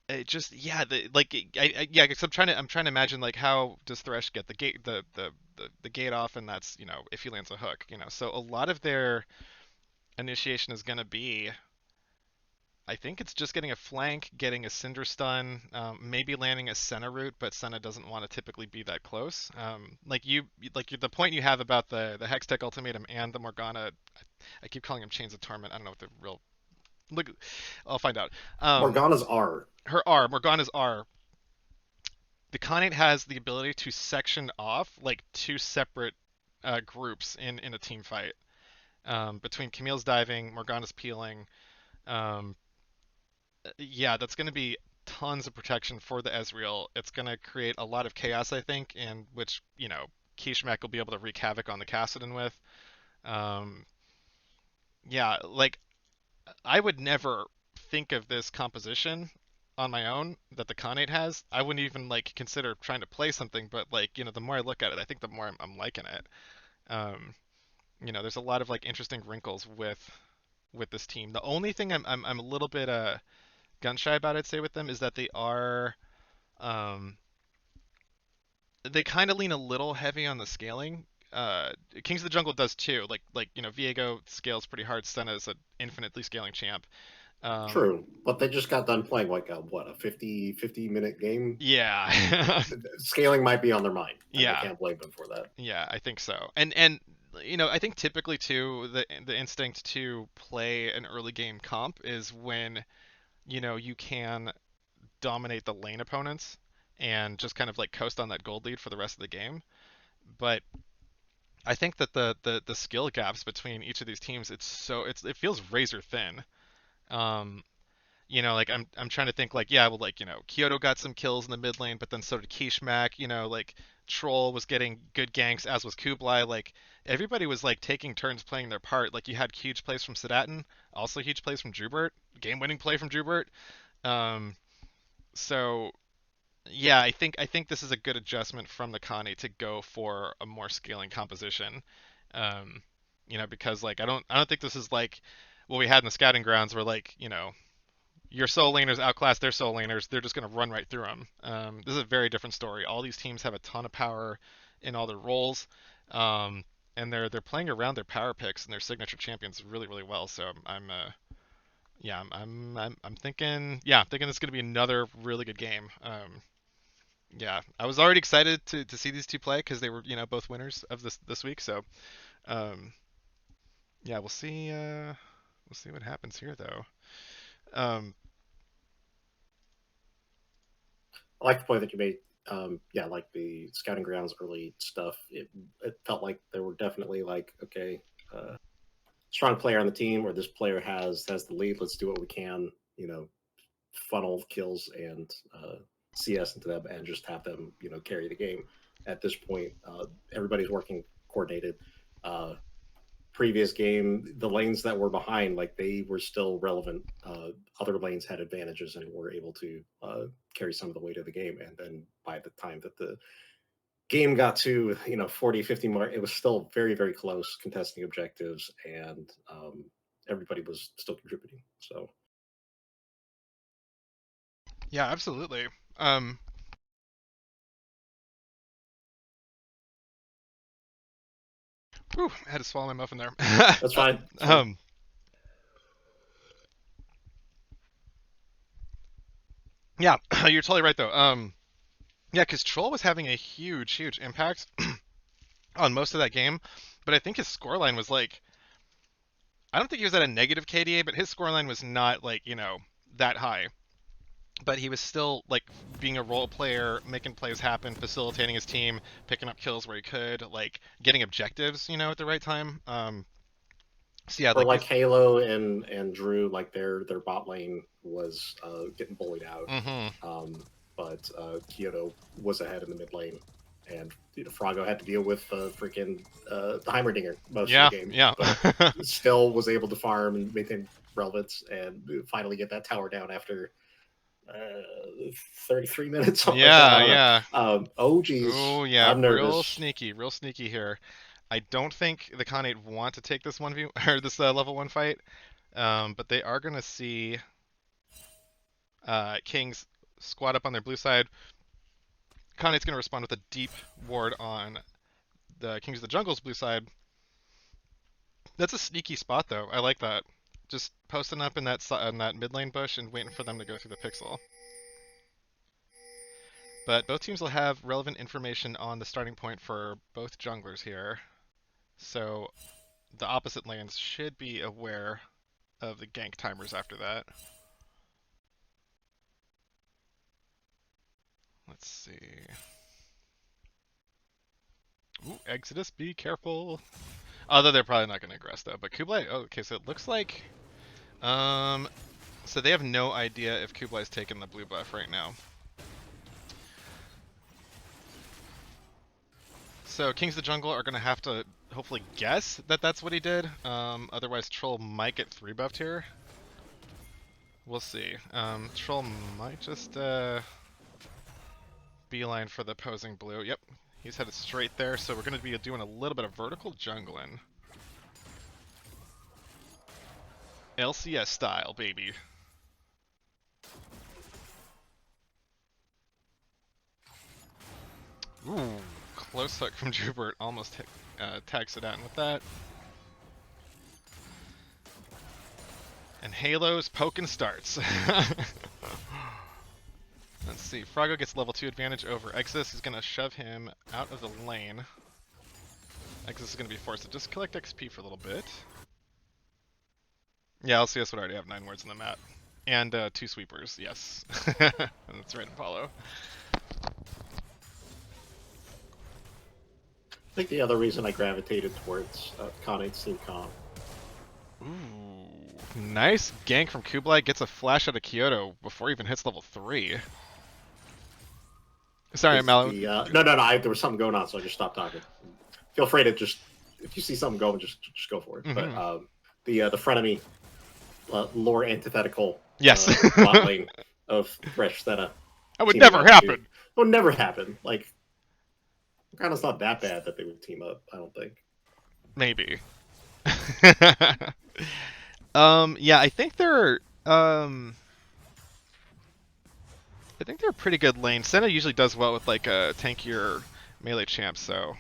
it just yeah the like yeah because I'm trying to imagine like how does Thresh get the gate off, and that's if he lands a hook, so a lot of their initiation is going to be I think it's just getting a flank, getting a Cinder Stun, maybe landing a Senna route, but Senna doesn't want to typically be that close. The point you have about the Hextech Ultimatum and the Morgana, I keep calling them Chains of Torment. I don't know what the real look. I'll find out. Um, Morgana's R. her R, Morgana's R. The Khanate has the ability to section off like two separate groups in a team fight. Between Camille's diving, Morgana's peeling. Um, yeah, that's going to be tons of protection for the Ezreal. It's going to create a lot of chaos, I think, and which, Kishmak will be able to wreak havoc on the Kassadin with. Um, yeah, like, I would never think of this composition on my own that the Khanate has. I wouldn't even, like, consider trying to play something, but, like, the more I look at it, I think the more I'm liking it. Um, there's a lot of, like, interesting wrinkles with this team. The only thing I'm a little bit gun shy about, I'd say, with them is that um, they kind of lean a little heavy on the scaling. Kings of the Jungle does too. Viego scales pretty hard. Senna is an infinitely scaling champ. Um, True, but they just got done playing like a 50-minute game. yeah, Scaling might be on their mind, and I yeah, can't blame them for that. yeah. I think so. And I think typically too the instinct to play an early game comp is when you can dominate the lane opponents and just kind of like coast on that gold lead for the rest of the game. But I think that the skill gaps between each of these teams, it feels razor thin. Um, like I'm trying to think like, yeah, well, like, Kyoto got some kills in the mid lane, but then so did Kishmak. Like Troll was getting good ganks, as was Kublai. Like everybody was like taking turns playing their part. Like you had huge plays from Sedatin, also huge plays from Drubert, game-winning play from Drubert. Um, so yeah, I think this is a good adjustment from the Connie to go for a more scaling composition. Um, because like I don't think this is like what we had in the scouting grounds where like, your soul laners outclass their soul laners, they're just going to run right through them. This is a very different story. All these teams have a ton of power in all their roles. And they're playing around their power picks and their signature champions really really well. So I'm yeah, I'm thinking, yeah, thinking this is going to be another really good game. Yeah, I was already excited to see these two play because they were, both winners of this week. So, um, yeah, we'll see what happens here though. Um, I like the point that you made. Yeah, like the scouting grounds early stuff. It felt like there were definitely like, okay, strong player on the team, or this player has the lead. Let's do what we can. Funnel kills and CS into them, and just have them carry the game. At this point, everybody's working coordinated. Previous game, the lanes that were behind, like they were still relevant. Other lanes had advantages and were able to carry some of the weight of the game. And then by the time that the game got to 40, 50 mark, it was still very, very close, contesting objectives, and everybody was still contributing. So yeah, absolutely. Um, Whew, I had to swallow my muffin there. that's fine. That's fine. um, yeah, you're totally right though. Yeah, because Troll was having a huge, huge impact on most of that game, but I think his scoreline was like, I don't think he was at a negative KDA, but his scoreline was not like, that high. But he was still like being a role player, making plays happen, facilitating his team, picking up kills where he could, like getting objectives, at the right time. So yeah, For like like these. Halo and Drew, like their bot lane was getting bullied out, Hmm. but Kyoto was ahead in the mid lane, and Frago had to deal with freaking the Heimerdinger most of the Yeah, game, yeah. but still was able to farm and maintain relevance and finally get that tower down after 33 minutes, something like that. I Yeah, don't know. yeah. Oh geez, Oh yeah, I'm nervous. real sneaky here. I don't think the Khanate want to take this 1v or this level 1 fight, but they are gonna see Kings squat up on their blue side. Khanate's gonna respond with a deep ward on the Kings of the Jungle's blue side. That's a sneaky spot though. I like that. just posting up in that mid lane bush and waiting for them to go through the pixel. But both teams will have relevant information on the starting point for both junglers here. So the opposite lanes should be aware of the gank timers after that. Let's see. Ooh, Exodus, be careful. Although they're probably not going to aggress though. But Kublai, oh, okay, so it looks like, um, so they have no idea if Kublai's taking the blue buff right now. So Kings of the Jungle are going to have to hopefully guess that that's what he did. Otherwise, Troll might get 3-buffed here. We'll see. Troll might just beeline for the opposing blue. Yep, he's headed straight there. So we're going to be doing a little bit of vertical jungling. LCS style, baby. Ooh, close hook from Jubert. Almost tags it out with that. And Halo's poking starts. Let's see. Froggo gets level 2 advantage over Exodus. He's going to shove him out of the lane. Exodus is going to be forced to just collect XP for a little bit. Yeah, LCS would already have 9 words on the map. And 2 sweepers, yes. That's right, Apollo. I think the other reason I gravitated towards Khanate's team comp. Ooh, nice gank from Kublai. Gets a flash out of Kyoto before he even hits level 3. Sorry, Mallow. No. There was something going on, so I just stopped talking. Feel free to just, if you see something going, just go for it. Mm-hmm. But the frenemy lore antithetical yes. bot lane of Thresh that that would never happen. It would never happen. Like, kind of not that bad that they would team up. I don't think. Maybe. Yeah, I think they're a pretty good lane. Senna usually does well with like a tankier melee champ, so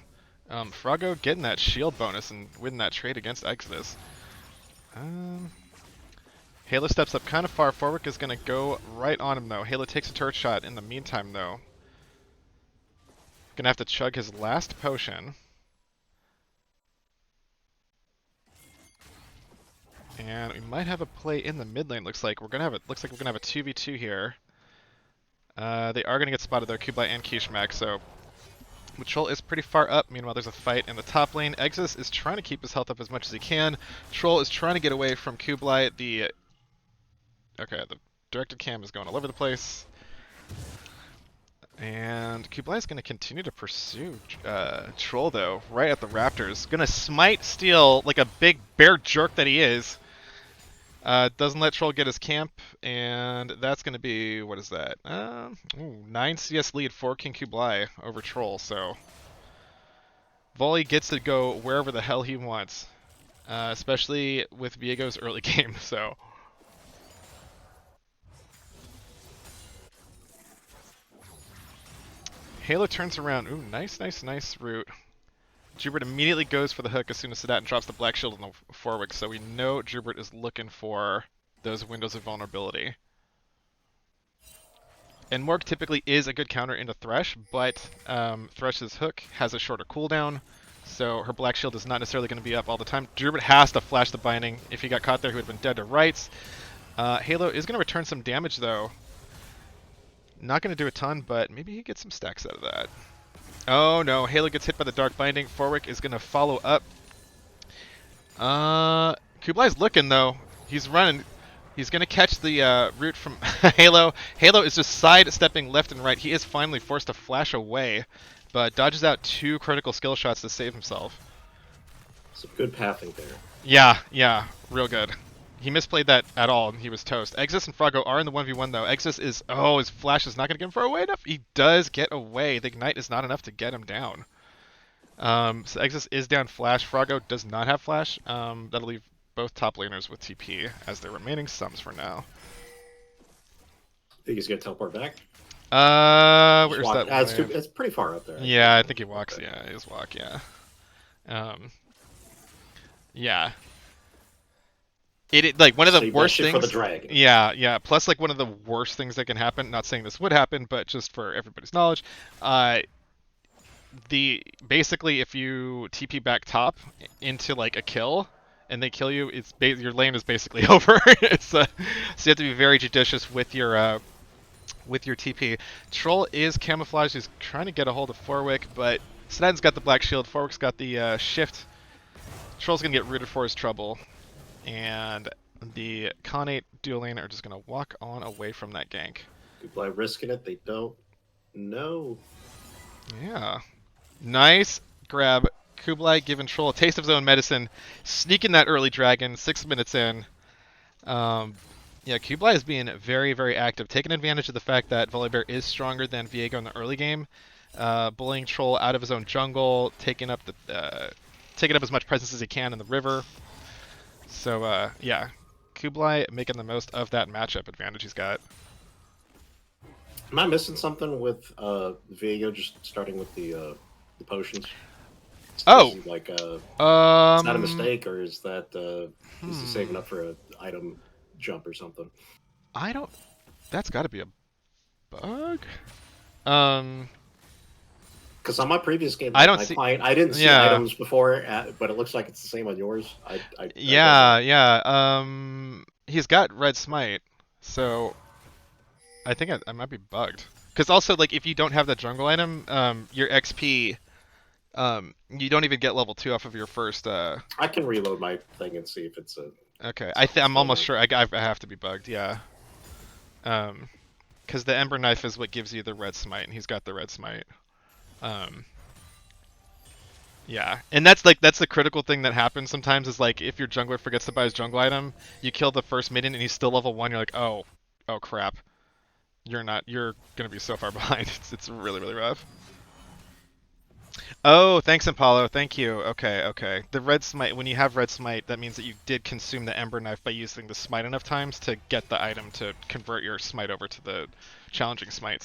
Froggo getting that shield bonus and winning that trade against Exodus. Halo steps up kind of far. Forward is going to go right on him though. Halo takes a turret shot in the meantime though. Gonna have to chug his last potion. And we might have a play in the mid lane. Looks like we're gonna have a 2v2 here. They are gonna get spotted there, Kublai and Kishmak, so Troll is pretty far up. Meanwhile, there's a fight in the top lane. Exodus is trying to keep his health up as much as he can. Troll is trying to get away from Kublai. The directed cam is going all over the place. And Kublai is going to continue to pursue Troll, though, right at the Raptors. Going to smite steal like a big bear jerk that he is. Doesn't let Troll get his camp, and that's going to be, what is that? 9 CS lead for King Kublai over Troll, so Volley gets to go wherever the hell he wants, especially with Viego's early game, so... Halo turns around. Ooh, nice route. Jubert immediately goes for the hook as soon as Sadat drops the Black Shield on the Forwick, so we know Jubert is looking for those windows of vulnerability. And Morg typically is a good counter into Thresh, but Thresh's hook has a shorter cooldown, so her Black Shield is not necessarily going to be up all the time. Jubert has to flash the binding. If he got caught there, he would have been dead to rights. Halo is going to return some damage, though. Not going to do a ton, but maybe he gets some stacks out of that. Oh no, Halo gets hit by the Dark Binding. Forwick is going to follow up. Kublai's looking though. He's running. He's going to catch the root from Halo. Halo is just sidestepping left and right. He is finally forced to flash away, but dodges out 2 critical skill shots to save himself. Some good pathing there. Yeah, real good. He misplayed that at all, and he was toast. Exodus and Froggo are in the 1v1, though. Exodus is... Oh, his flash is not going to get him far away enough. He does get away. The Ignite is not enough to get him down. So Exodus is down flash. Froggo does not have flash. That'll leave both top laners with TP as their remaining sums for now. Think he's going to teleport back? Where's that it's pretty far up there. Yeah, I think he walks. Okay. Yeah, his walk, yeah. Yeah. like one of the Save that worst shit for the things. dragon. Yeah, yeah. Plus, like one of the worst things that can happen. Not saying this would happen, but just for everybody's knowledge, uh, the basically if you TP back top into like a kill and they kill you, your lane is basically over. It's so you have to be very judicious with your TP. Troll is camouflaged. He's trying to get a hold of Forwick, but Snedden's got the black shield. Forwick's got the shift. Troll's gonna get rooted for his trouble, and the Khanate dual lane are just gonna walk on away from that gank. People are risking it. They don't know. Yeah. Nice grab. Kublai giving Troll a taste of his own medicine, sneaking that early dragon 6 minutes in. Um, yeah, Kublai is being very, very active, taking advantage of the fact that Volibear is stronger than Viego in the early game, bullying Troll out of his own jungle, taking up as much presence as he can in the river. So yeah, Kublai making the most of that matchup advantage he's got. Am I missing something with Viego just starting with the potions? Is Oh, he like is that a um, mistake, or is he saving hmm, up for an item jump or something? I don't. That's got to be a bug. Um, Because on my previous game, I don't my see. client, I didn't see Yeah, items before, but it looks like it's the same on yours. I don't know. yeah, yeah. He's got red smite, so I think I might be bugged. Because also, like, if you don't have that jungle item, your XP, you don't even get level 2 off of your first. I can reload my thing and see if it's Okay, something's I'm going almost on. sure I have to be bugged. Yeah. Because the Ember Knife is what gives you the red smite, and he's got the red smite. Um, Yeah, and that's the critical thing that happens sometimes is like if your jungler forgets to buy his jungle item, you kill the first minion and he's still level 1. You're like, oh crap, you're gonna be so far behind. It's really really rough. Oh, thanks Impalo, thank you. Okay, okay. The red smite, when you have red smite, that means that you did consume the Ember Knife by using the smite enough times to get the item to convert your smite over to the challenging smite.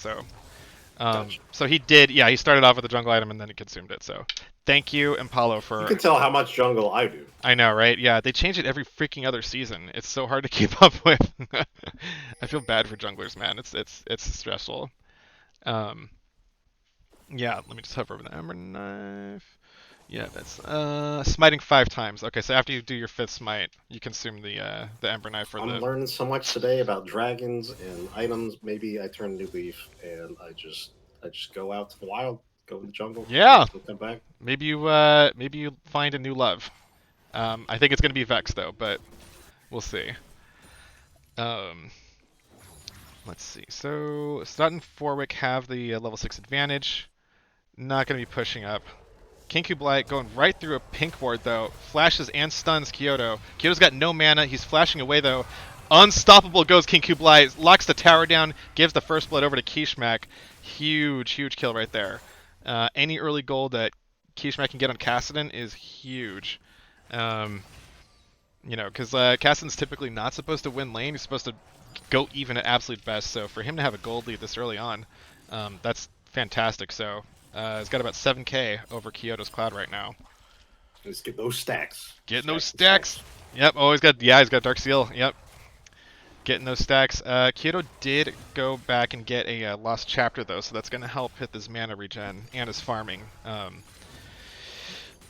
Gotcha. So he did, yeah, he started off with the jungle item and then he consumed it. So thank you, Impalo, You for. can tell how much jungle I do. I know, right? Yeah, they change it every freaking other season. It's so hard to keep up with. I feel bad for junglers, man. It's stressful. Um, yeah, let me just hover over the Ember Knife. Yeah, that's smiting 5 times. Okay, so after you do your 5th smite, you consume the Ember Knife for I'm the. learning so much today about dragons and items. Maybe I turn a new leaf and I just go out to the wild, go in the jungle, Yeah, we'll come back. maybe you find a new love. I think it's gonna be Vex though, but we'll see. Um, let's see. So Stott and Forwick have the level 6 advantage. Not going to be pushing up. King Kublai going right through a pink ward though. Flashes and stuns Kyoto. Kyoto's got no mana. He's flashing away though. Unstoppable goes King Kublai. Locks the tower down. Gives the first blood over to Kishmak. Huge, huge kill right there. Any early gold that Kishmak can get on Kassadin is huge. Um, because Kassadin's typically not supposed to win lane. He's supposed to go even at absolute best. So for him to have a gold lead this early on, that's fantastic. So he's got about 7k over Kyoto's Cloud right now. Let's get those stacks. Getting those Stacks and stacks. stacks. Yep. Oh, he's got Dark Seal. Yep. Getting those stacks. Kyoto did go back and get a lost chapter though, so that's gonna help hit his mana regen and his farming.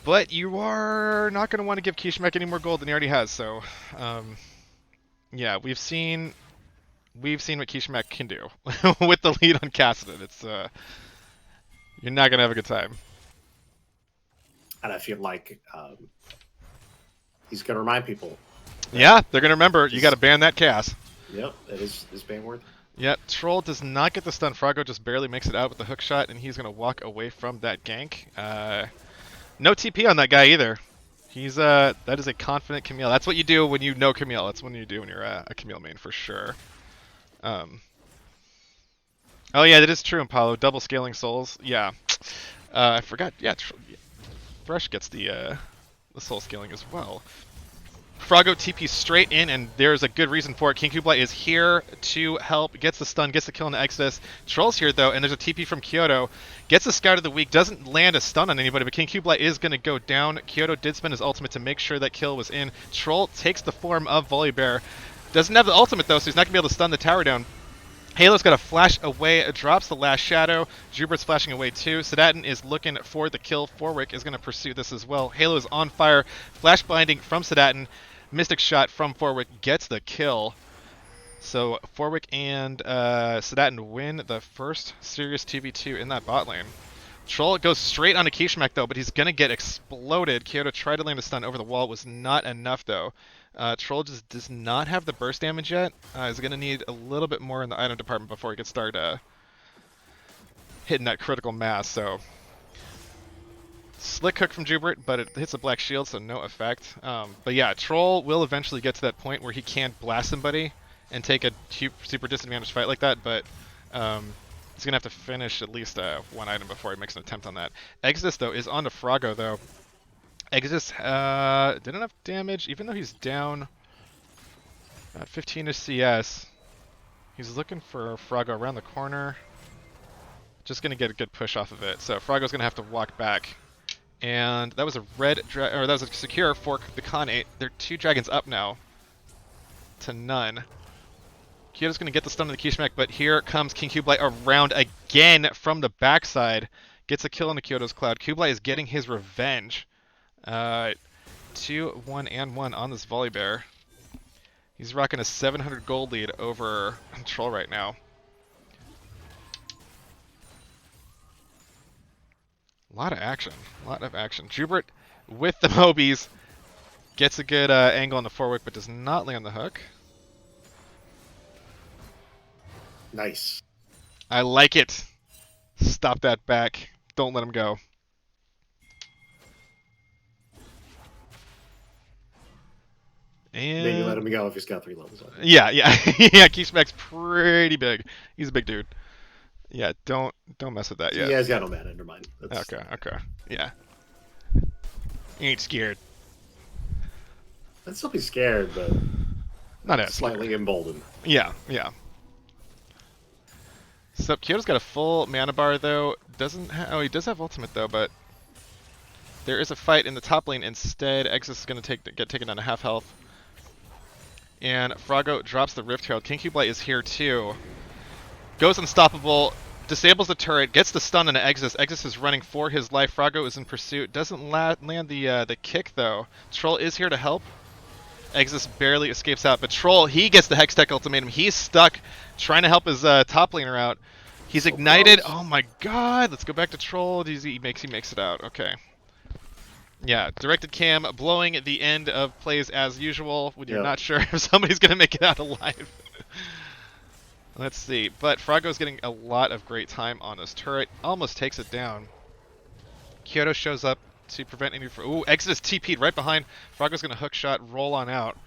But you are not gonna want to give Kishmak any more gold than he already has. So, yeah, we've seen what Kishmak can do with the lead on Kassadin. It's you're not gonna have a good time. And I feel like he's going to remind people that Yeah, they're gonna remember. You got to this, ban that Cass. yep, it is ban worthy. Yep, Troll does not get the stun. Froggo just barely makes it out with the hook shot, and he's gonna walk away from that gank. No TP on that guy either. He's that is a confident Camille. That's what you do when you know Camille. That's what you do when you're a Camille main for sure. Um, oh yeah, that is true, Impalo. Double scaling souls. Yeah, I forgot. Yeah, Fresh gets the soul scaling as well. Froggo TP straight in, and there's a good reason for it. King Kublai is here to help, gets the stun, gets the kill in the Exodus. Troll's here, though, and there's a TP from Kyoto. Gets the Scout of the Week, doesn't land a stun on anybody, but King Kublai is going to go down. Kyoto did spend his ultimate to make sure that kill was in. Troll takes the form of Volibear. Doesn't have the ultimate, though, so he's not going to be able to stun the tower down. Halo's got to flash away, drops the last shadow. Jubert's flashing away too. Sedatin is looking for the kill. Forwick is going to pursue this as well. Halo is on fire. Flash blinding from Sedatin. Mystic shot from Forwick gets the kill. So Forwick and Sedatin win the first serious 2v2 in that bot lane. Troll goes straight onto Kishmak though, but he's going to get exploded. Kyoto tried to land a stun over the wall. It was not enough though. Troll just does not have the burst damage yet. He's going to need a little bit more in the item department before he can start hitting that critical mass. So slick hook from Jubert, but it hits a black shield, so no effect. But yeah, Troll will eventually get to that point where he can't blast somebody and take a super disadvantaged fight like that, but he's going to have to finish at least one item before he makes an attempt on that. Exodus, though, is on to Froggo, though. Exodus did enough damage, even though he's down about 15 to CS. He's looking for Froggo around the corner. Just going to get a good push off of it. So Froggo's going to have to walk back. And that was a that was a secure for the Khanate. They're 2 dragons up now to none. Kyoto's going to get the stun on the Kishmak, but here comes King Kublai around again from the backside. Gets a kill on the Kyoto's Cloud. Kublai is getting his revenge. 2, 1, and 1 on this Volibear. He's rocking a 700 gold lead over Troll right now. A lot of action. A lot of action. Jubert with the Mobies gets a good angle on the Forwick, but does not land the hook. Nice. I like it. Stop that back. Don't let him go. And maybe let him go if he's got 3 levels on. Yeah. Yeah, Kishmak's pretty big. He's a big dude. Yeah, don't mess with that yet. Yeah, he's got no mana, never mind. Okay. Yeah. You ain't scared. I'd still be scared, but not as slightly scared. Emboldened. Yeah. So Kyoto's got a full mana bar though. Oh, he does have ultimate though, but there is a fight in the top lane instead. Exodus is going to get taken down to half health. And Froggo drops the Rift Herald. King Kublai is here too. Goes unstoppable, disables the turret, gets the stun on Exodus. Exodus is running for his life. Froggo is in pursuit. Doesn't land the kick though. Troll is here to help. Exodus barely escapes out, but Troll, he gets the Hextech ultimatum. He's stuck trying to help his top laner out. He's so ignited. Close. Oh my god. Let's go back to Troll. He makes it out. Okay. Yeah, directed cam blowing the end of plays as usual when you're not sure if somebody's going to make it out alive. Let's see. But Froggo's getting a lot of great time on this turret. Almost takes it down. Kyoto shows up to prevent any... Ooh, Exodus TP'd right behind. Froggo's going to hook shot, roll on out.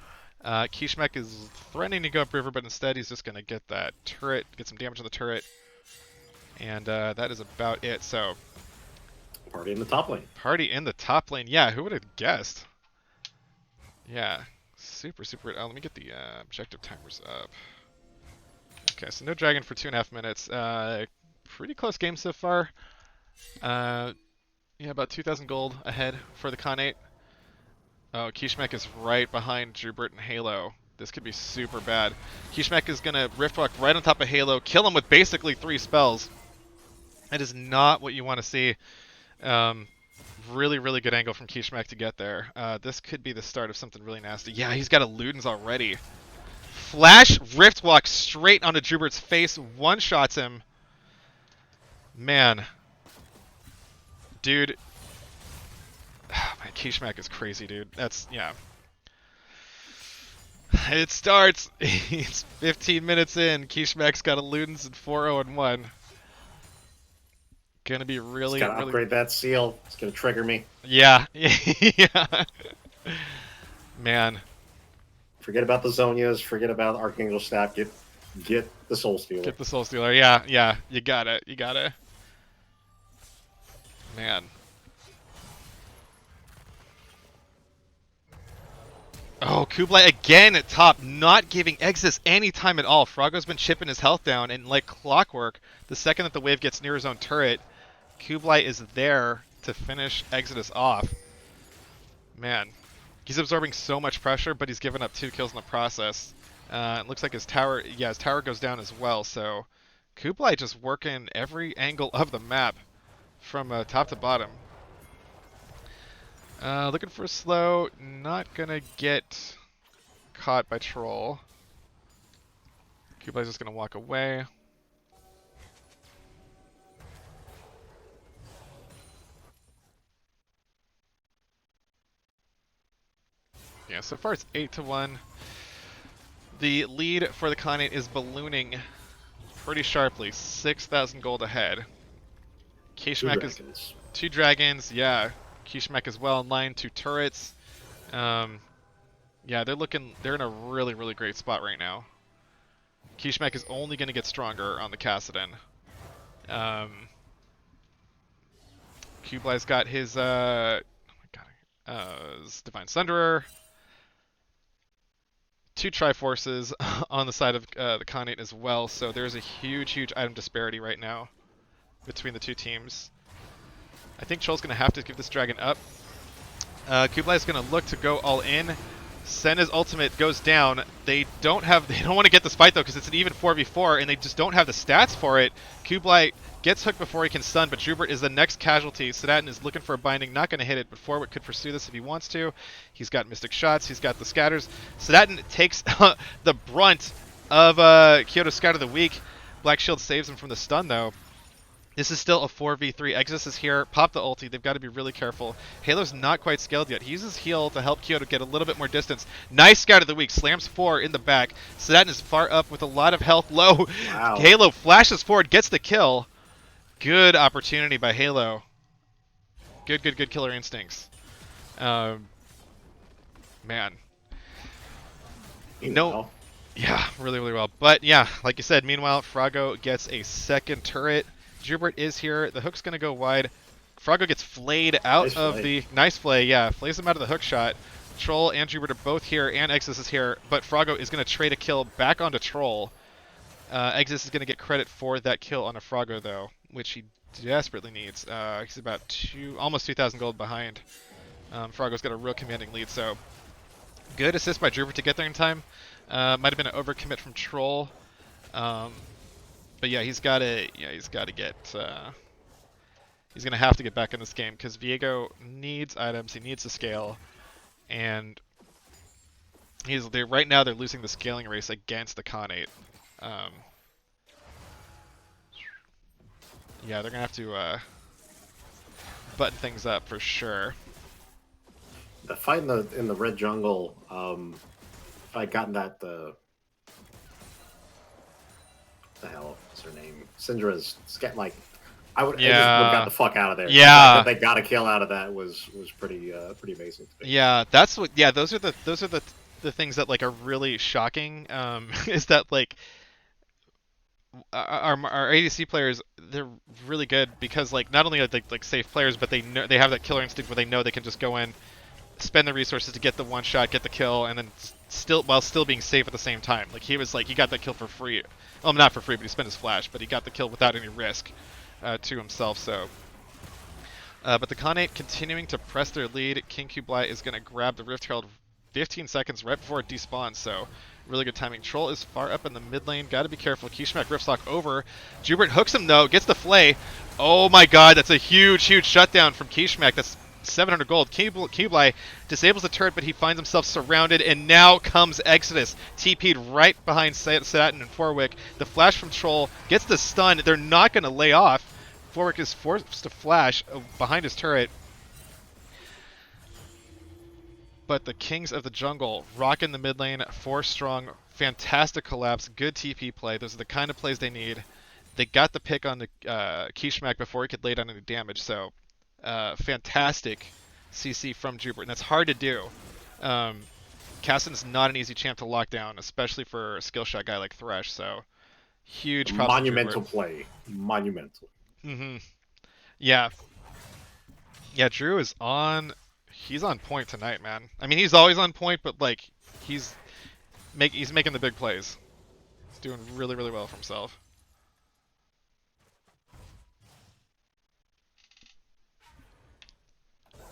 Kishmak is threatening to go upriver, but instead he's just going to get that turret, get some damage on the turret. And that is about it. So... Party in the top lane. Party in the top lane. Yeah, who would have guessed? Yeah, super. Let me get the objective timers up. Okay, so no dragon for 2.5 minutes. Pretty close game so far. Yeah, about 2,000 gold ahead for the Khanate. Oh, Kishmak is right behind Jubert and Halo. This could be super bad. Kishmak is going to Riftwalk right on top of Halo, kill him with basically 3 spells. That is not what you want to see. Really good angle from Kishmak to get there. This could be the start of something really nasty. Yeah, he's got a Ludens already. Flash Riftwalk straight onto Jubert's face, one-shots him. Man. Dude. Oh, man, Kishmak is crazy, dude. Yeah. It starts. It's 15 minutes in. Kishmak's got a Ludens and 4-0-1. Gonna be really... Just gotta upgrade that seal. It's gonna trigger me. Yeah. Yeah. Man. Forget about the Zonias. Forget about Archangel Staff. Get the Soul Stealer. Get the Soul Stealer. Yeah. You got it. Man. Oh, Kublai again at top, not giving Exodus any time at all. Froggo's been chipping his health down, and like clockwork, the second that the wave gets near his own turret, Kublai is there to finish Exodus off. Man, he's absorbing so much pressure, but he's given up 2 kills in the process. It looks like his tower, yeah, his tower goes down as well. So Kublai just working every angle of the map from top to bottom. Looking for a slow, not gonna get caught by Troll. Kublai's just gonna walk away. Yeah, so far it's 8-1. The lead for the Khanate is ballooning pretty sharply, 6,000 gold ahead. Two Kishmak is dragons. 2 dragons, yeah. Kishmak is well in line, 2 turrets. Um, yeah, they're in a really, really great spot right now. Kishmak is only going to get stronger on the Kassadin. Kublai's got his, oh my god, his Divine Sunderer. 2 Triforces on the side of the Khanate as well, so there's a huge, huge item disparity right now between the two teams. I think Chol's going to have to give this dragon up. Kublai is going to look to go all in. Senna's ultimate goes down. They don't want to get this fight though because it's an even 4v4 and they just don't have the stats for it. Kublai gets hooked before he can stun, but Jubert is the next casualty. Sedatin is looking for a binding, not going to hit it, but Forwick could pursue this if he wants to. He's got Mystic Shots, he's got the Scatters. Sedatin takes the brunt of Kyoto's Scout of the Week. Black Shield saves him from the stun though. This is still a 4v3. Exodus is here. Pop the ulti. They've got to be really careful. Halo's not quite scaled yet. He uses heal to help Kyoto get a little bit more distance. Nice Scout of the Week. Slams 4 in the back. Sedatin is far up with a lot of health low. Wow. Halo flashes forward, gets the kill. Good opportunity by Halo. Good killer instincts. Man. No. Yeah, really, really well. But yeah, like you said, meanwhile, Froggo gets a second turret. Jubert is here. The hook's going to go wide. Froggo gets flayed out Nice of flay. the... Nice flay, yeah. Flays him out of the hook shot. Troll and Jubert are both here, and Exodus is here. But Froggo is going to trade a kill back onto Troll. Exodus is going to get credit for that kill on a Froggo, though, which he desperately needs. He's about almost 2,000 gold behind. Froggo's got a real commanding lead, so... Good assist by Jubert to get there in time. Might have been an overcommit from Troll. But yeah, he's got to get. He's gonna have to get back in this game because Viego needs items. He needs to scale, and right now they're losing the scaling race against the Khanate. Yeah, they're gonna have to button things up for sure. The fight in the red jungle. If I'd gotten that the hell is her name? Syndra's like I just would have got the fuck out of there. Yeah. The fact that they got a kill out of that was pretty amazing to me. Yeah, that's what. Yeah, those are the things that like are really shocking. Is that like our ADC players, they're really good because like not only are they like safe players, but they have that killer instinct where they know they can just go in, spend the resources to get the one shot, get the kill, and then while still being safe at the same time. Like he got that kill for free. Well, not for free, but he spent his flash, but he got the kill without any risk to himself. So, but the Khanate continuing to press their lead. King Kublai is going to grab the Rift Herald 15 seconds right before it despawns. So. Really good timing. Troll is far up in the mid lane. Got to be careful. Kishmak Riftstock over. Jubert hooks him though. Gets the flay. Oh my god, that's a huge shutdown from Kishmak. That's 700 gold. Kublai disables the turret, but he finds himself surrounded, and now comes Exodus. TP'd right behind Sedatin and Forwick. The flash from Troll gets the stun. They're not going to lay off. Forwick is forced to flash behind his turret. But the Kings of the Jungle rocking the mid lane, 4 strong, fantastic collapse, good TP play. Those are the kind of plays they need. They got the pick on the Kishmak before he could lay down any damage, so fantastic CC from Jubert, and that's hard to do. Kassadin's not an easy champ to lock down, especially for a skill shot guy like Thresh, so huge props to Monumental Jubert. play. Monumental. Yeah. Yeah, Drew is on He's on point tonight, man. I mean, he's always on point, but like he's he's making the big plays. He's doing really, really well for himself.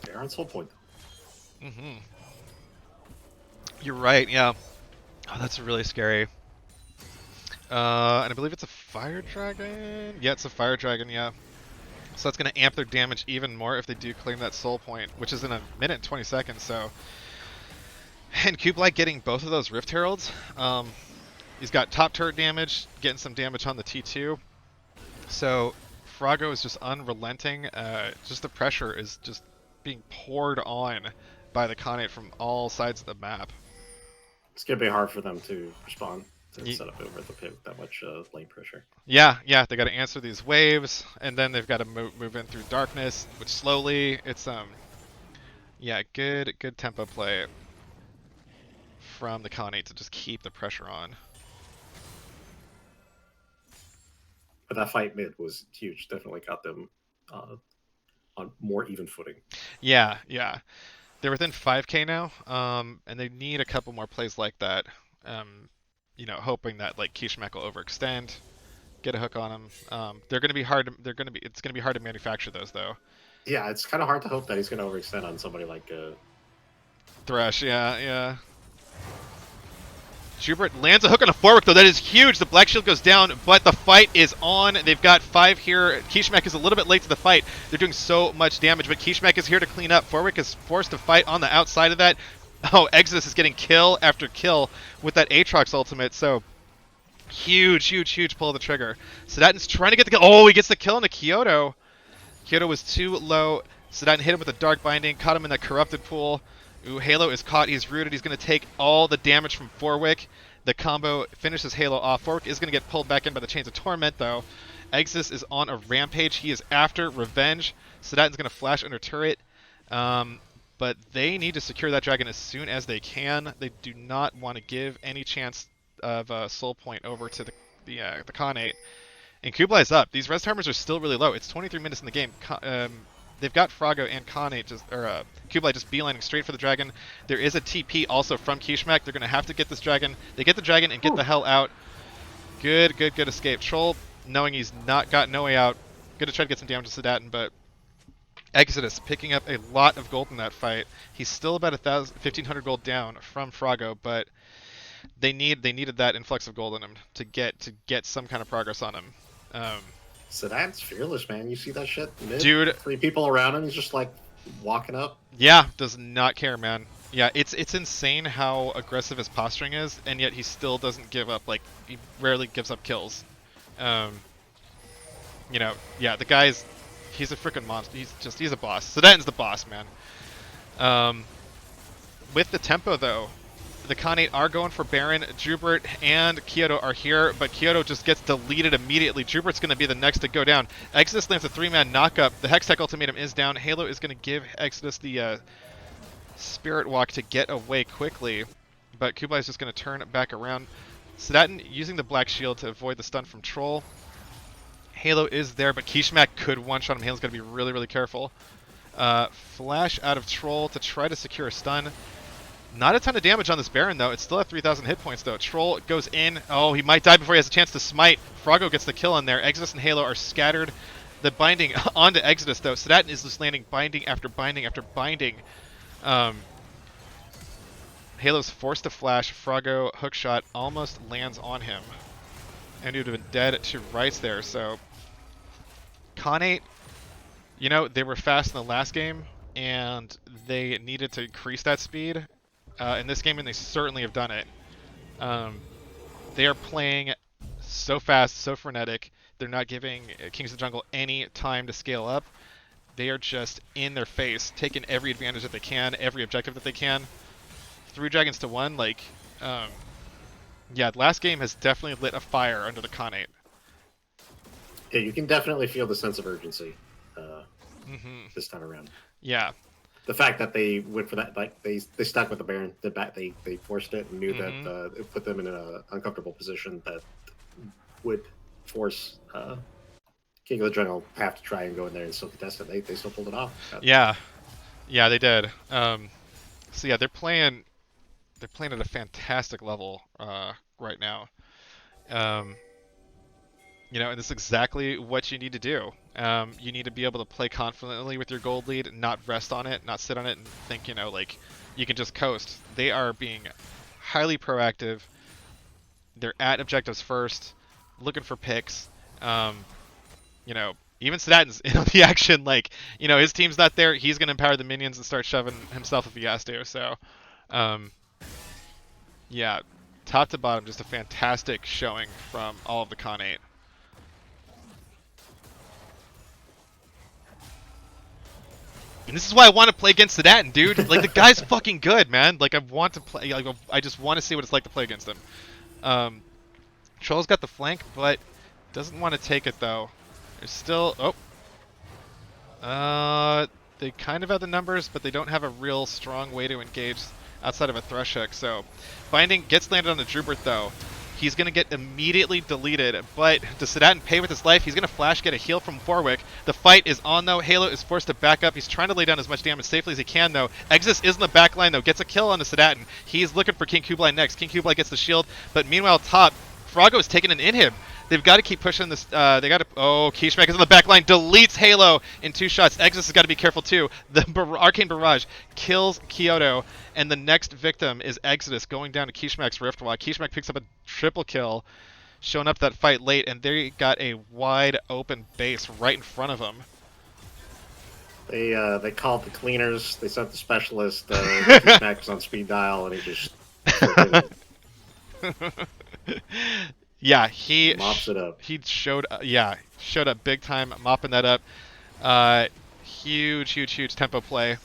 Baron's whole point. Mm-hmm. You're right. Yeah. Oh, that's really scary. And I believe it's a fire dragon. Yeah, it's a fire dragon. Yeah. So that's going to amp their damage even more if they do claim that soul point, which is in a minute and 20 seconds. So, and Kublai getting both of those Rift Heralds. He's got top turret damage, getting some damage on the T2. So Froggo is just unrelenting. Just the pressure is just being poured on by the Khanate from all sides of the map. It's gonna be hard for them to respond to set up over the pit with that much lane pressure. Yeah, they got to answer these waves, and then they've got to move in through darkness, which slowly. It's yeah, good tempo play from the Khanate to just keep the pressure on. But that fight mid was huge. Definitely got them on more even footing. Yeah. They're within 5k now, and they need a couple more plays like that. You know, hoping that like Kishmak will overextend, get a hook on him. They're going to be hard. It's going to be hard to manufacture those though. Yeah, it's kind of hard to hope that he's going to overextend on somebody like Thresh. Yeah. Schubert lands a hook on a forward though. That is huge. The Black Shield goes down, but the fight is on. They've got 5 here. Kishmak is a little bit late to the fight. They're doing so much damage, but Kishmak is here to clean up. Forwick is forced to fight on the outside of that. Oh, Exodus is getting kill after kill with that Aatrox ultimate, so huge pull of the trigger. Sedatin's trying to get the kill. Oh, he gets the kill into Kyoto. Kyoto was too low. Sedatin hit him with a Dark Binding, caught him in that corrupted pool. Ooh, Halo is caught. He's rooted. He's going to take all the damage from Forwick. The combo finishes Halo off. Forwick is going to get pulled back in by the Chains of Torment, though. Exodus is on a rampage. He is after revenge. Sedatin's going to flash under turret. But they need to secure that dragon as soon as they can. They do not want to give any chance of soul point over to the Khanate. And Kublai's up. These res timers are still really low. It's 23 minutes in the game. They've got Froggo and Khanate Kublai just beelining straight for the dragon. There is a TP also from Kishmak. They're going to have to get this dragon. They get the dragon and get the hell out. Good escape. Troll, knowing he's not got no way out, going to try to get some damage to Sedatin, but Exodus picking up a lot of gold in that fight. He's still about 1,500 gold down from Froggo, but they needed that influx of gold in him to get some kind of progress on him. Sedatin's fearless, man. You see that shit? Mid, dude, 3 people around him. He's just like walking up. Yeah, does not care, man. Yeah, it's insane how aggressive his posturing is, and yet he still doesn't give up. Like, he rarely gives up kills. You know, yeah, the guy's he's a freaking monster. He's a boss. Sedatin's the boss, man. With the tempo though, the Khanate are going for Baron. Jubert and Kyoto are here, but Kyoto just gets deleted immediately. Jubert's going to be the next to go down. Exodus lands a 3-man knockup. The Hextech ultimatum is down. Halo is going to give Exodus the Spirit Walk to get away quickly, but Kublai is just going to turn back around. Sedatin using the Black Shield to avoid the stun from Troll. Halo is there, but Kishmak could one-shot him. Halo's got to be really careful. Flash out of Troll to try to secure a stun. Not a ton of damage on this Baron, though. It's still at 3,000 hit points, though. Troll goes in. Oh, he might die before he has a chance to smite. Froggo gets the kill in there. Exodus and Halo are scattered. The binding onto Exodus, though. Sedatin is just landing binding after binding after binding. Halo's forced to flash. Froggo hookshot almost lands on him. And he would have been dead to rights there, so... Khanate, you know, they were fast in the last game, and they needed to increase that speed in this game, and they certainly have done it. They are playing so fast, so frenetic. They're not giving Kings of the Jungle any time to scale up. They are just in their face, taking every advantage that they can, every objective that they can. 3 dragons to 1, like, yeah, the last game has definitely lit a fire under the Khanate. Yeah, you can definitely feel the sense of urgency this time around. Yeah. The fact that they went for that, like they stuck with the Baron, they forced it and knew that it put them in an uncomfortable position that would force King of the Jungle have to try and go in there and still contest it. They still pulled it off. Yeah. Yeah, they did. So yeah, they're playing at a fantastic level right now. Um, and this is exactly what you need to do. You need to be able to play confidently with your gold lead, not rest on it, not sit on it, and think, like you can just coast. They are being highly proactive. They're at objectives first, looking for picks. Um, even Sedatin's in on the action. Like, his team's not there. He's going to empower the minions and start shoving himself if he has to. So, um, yeah, top to bottom, just a fantastic showing from all of the Khanate. And this is why I want to play against Sedatin, dude. Like, the guy's fucking good, man. Like, I want to play. Like, I just want to see what it's like to play against him. Um, Troll's got the flank, but doesn't want to take it though. There's still. They kind of have the numbers, but they don't have a real strong way to engage outside of a thrush hook. So, binding gets landed on the Drubert though. He's going to get immediately deleted, but does Sedatin pay with his life? He's going to flash, get a heal from Warwick. The fight is on though. Halo is forced to back up. He's trying to lay down as much damage safely as he can though. Exodus is in the back line though, gets a kill on the Sedatin. He's looking for King Kublai next. King Kublai gets the shield, but meanwhile top, Frogo is taking an inhib. They've got to keep pushing this. They got to. Oh, Kishmak is in the back line. Deletes Halo in 2 shots. Exodus has got to be careful too. The Arcane Barrage kills Kyoto, and the next victim is Exodus going down to Kishmak's Rift while Kishmak picks up a triple kill, showing up that fight late, and they got a wide open base right in front of them. They called the cleaners. They sent the specialist. T-Smack was on speed dial, and he just freaking Yeah, mops it up. he showed up big time, mopping that up. Huge tempo play.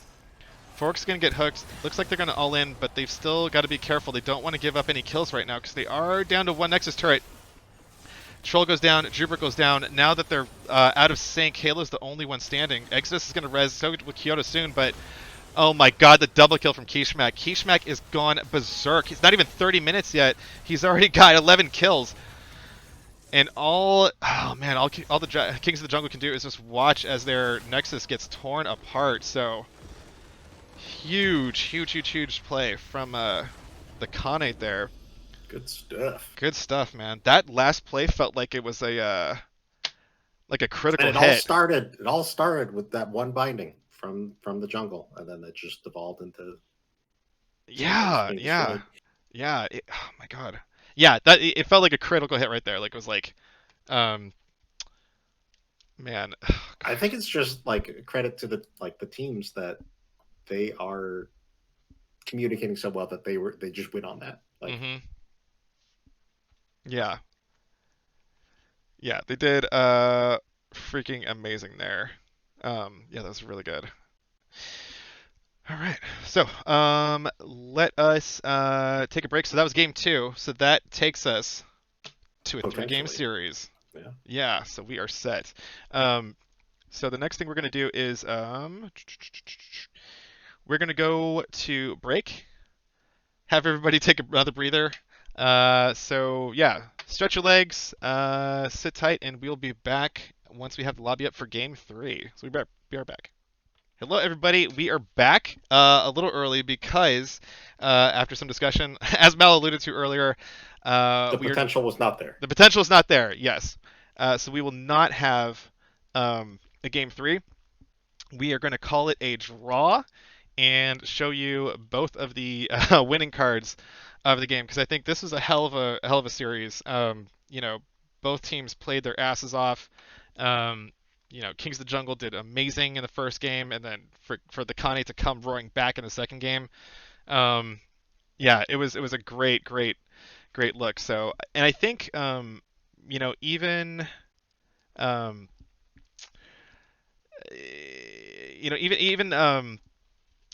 Fork's gonna get hooked. Looks like they're gonna all in, but they've still got to be careful. They don't want to give up any kills right now because they are down to 1 Nexus turret. Troll goes down, Drubert goes down. Now that they're out of sync, Halo's the only one standing. Exodus is gonna res, so with Kyoto soon, but oh my god, the double kill from Kishmak. Kishmak is gone berserk. He's not even 30 minutes yet. He's already got 11 kills. And all the Kings of the Jungle can do is just watch as their Nexus gets torn apart. So huge play from the Khanate there. Good stuff. Good stuff, man. That last play felt like it was a And critical it all hit. started. It all started with that one binding from the jungle, and then it just devolved into things Yeah, being yeah, destroyed. yeah. Oh my god. Yeah, that it felt like a critical hit right there. Like it was like, um, man. Oh I god. think it's just like a credit to the teams that they are communicating so well that they just went on that. Like Mhm. Yeah. Yeah, they did freaking amazing there. Yeah, that was really good. All right. So, let us take a break. So that was game 2. So that takes us to a 3-game potentially, series. yeah. Yeah, so we are set. Um, so the next thing we're going to do is we're going to go to break, have everybody take another breather. So yeah, stretch your legs, sit tight, and we'll be back once we have the lobby up for game 3. So be right back. Hello, everybody. We are back a little early because after some discussion, as Mel alluded to earlier, The potential was not there. the potential is not there. Yes, so we will not have a game 3. We are going to call it a draw and show you both of the winning cards of the game because I think this was a hell of a series. Both teams played their asses off. Um, Kings of the Jungle did amazing in the first game, and then for the Kane to come roaring back in the second game, um, yeah, it was a great look. So, and I think even um, even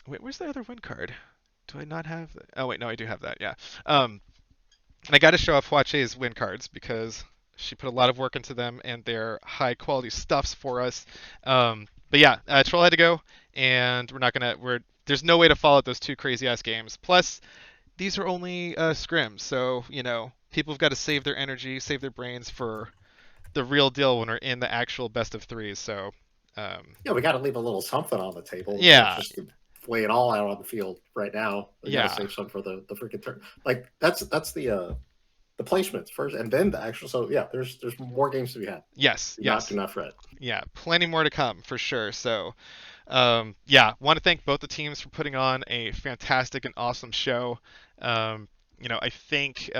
wait, where's the other win card? Do I not have that? Oh wait, no, I do have that. Yeah. And I got to show off Huache's win cards because she put a lot of work into them and they're high quality stuffs for us. But yeah, Troll had to go, and there's no way to follow those 2 crazy ass games. Plus, these are only scrims, so people have got to save their energy, save their brains for the real deal when we're in the actual best of 3s. So Yeah, we got to leave a little something on the table. We can't Yeah, just lay it all out on the field right now. We got to yeah, save some for the freaking turn. Like that's the placements first, and then the actual. So yeah, there's more games to be had. yes, Do yes, not fret. yeah, plenty more to come for sure. So, yeah, want to thank both the teams for putting on a fantastic and awesome show. Um, I think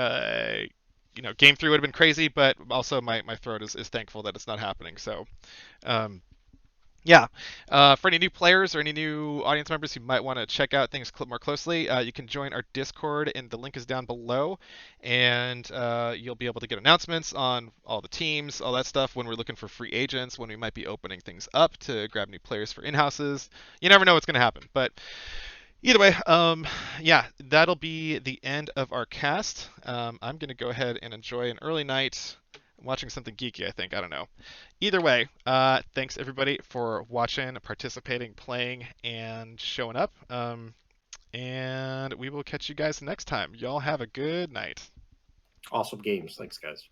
game three would have been crazy, but also my throat is thankful that it's not happening. So, um, yeah, for any new players or any new audience members who might want to check out things more closely, you can join our Discord, and the link is down below. And you'll be able to get announcements on all the teams, all that stuff when we're looking for free agents, when we might be opening things up to grab new players for in-houses. You never know what's going to happen. But either way, yeah, that'll be the end of our cast. I'm going to go ahead and enjoy an early night. I'm watching something geeky, I think. I don't know. Either way, thanks everybody for watching, participating, playing, and showing up. And we will catch you guys next time. Y'all have a good night. Awesome games. Thanks, guys.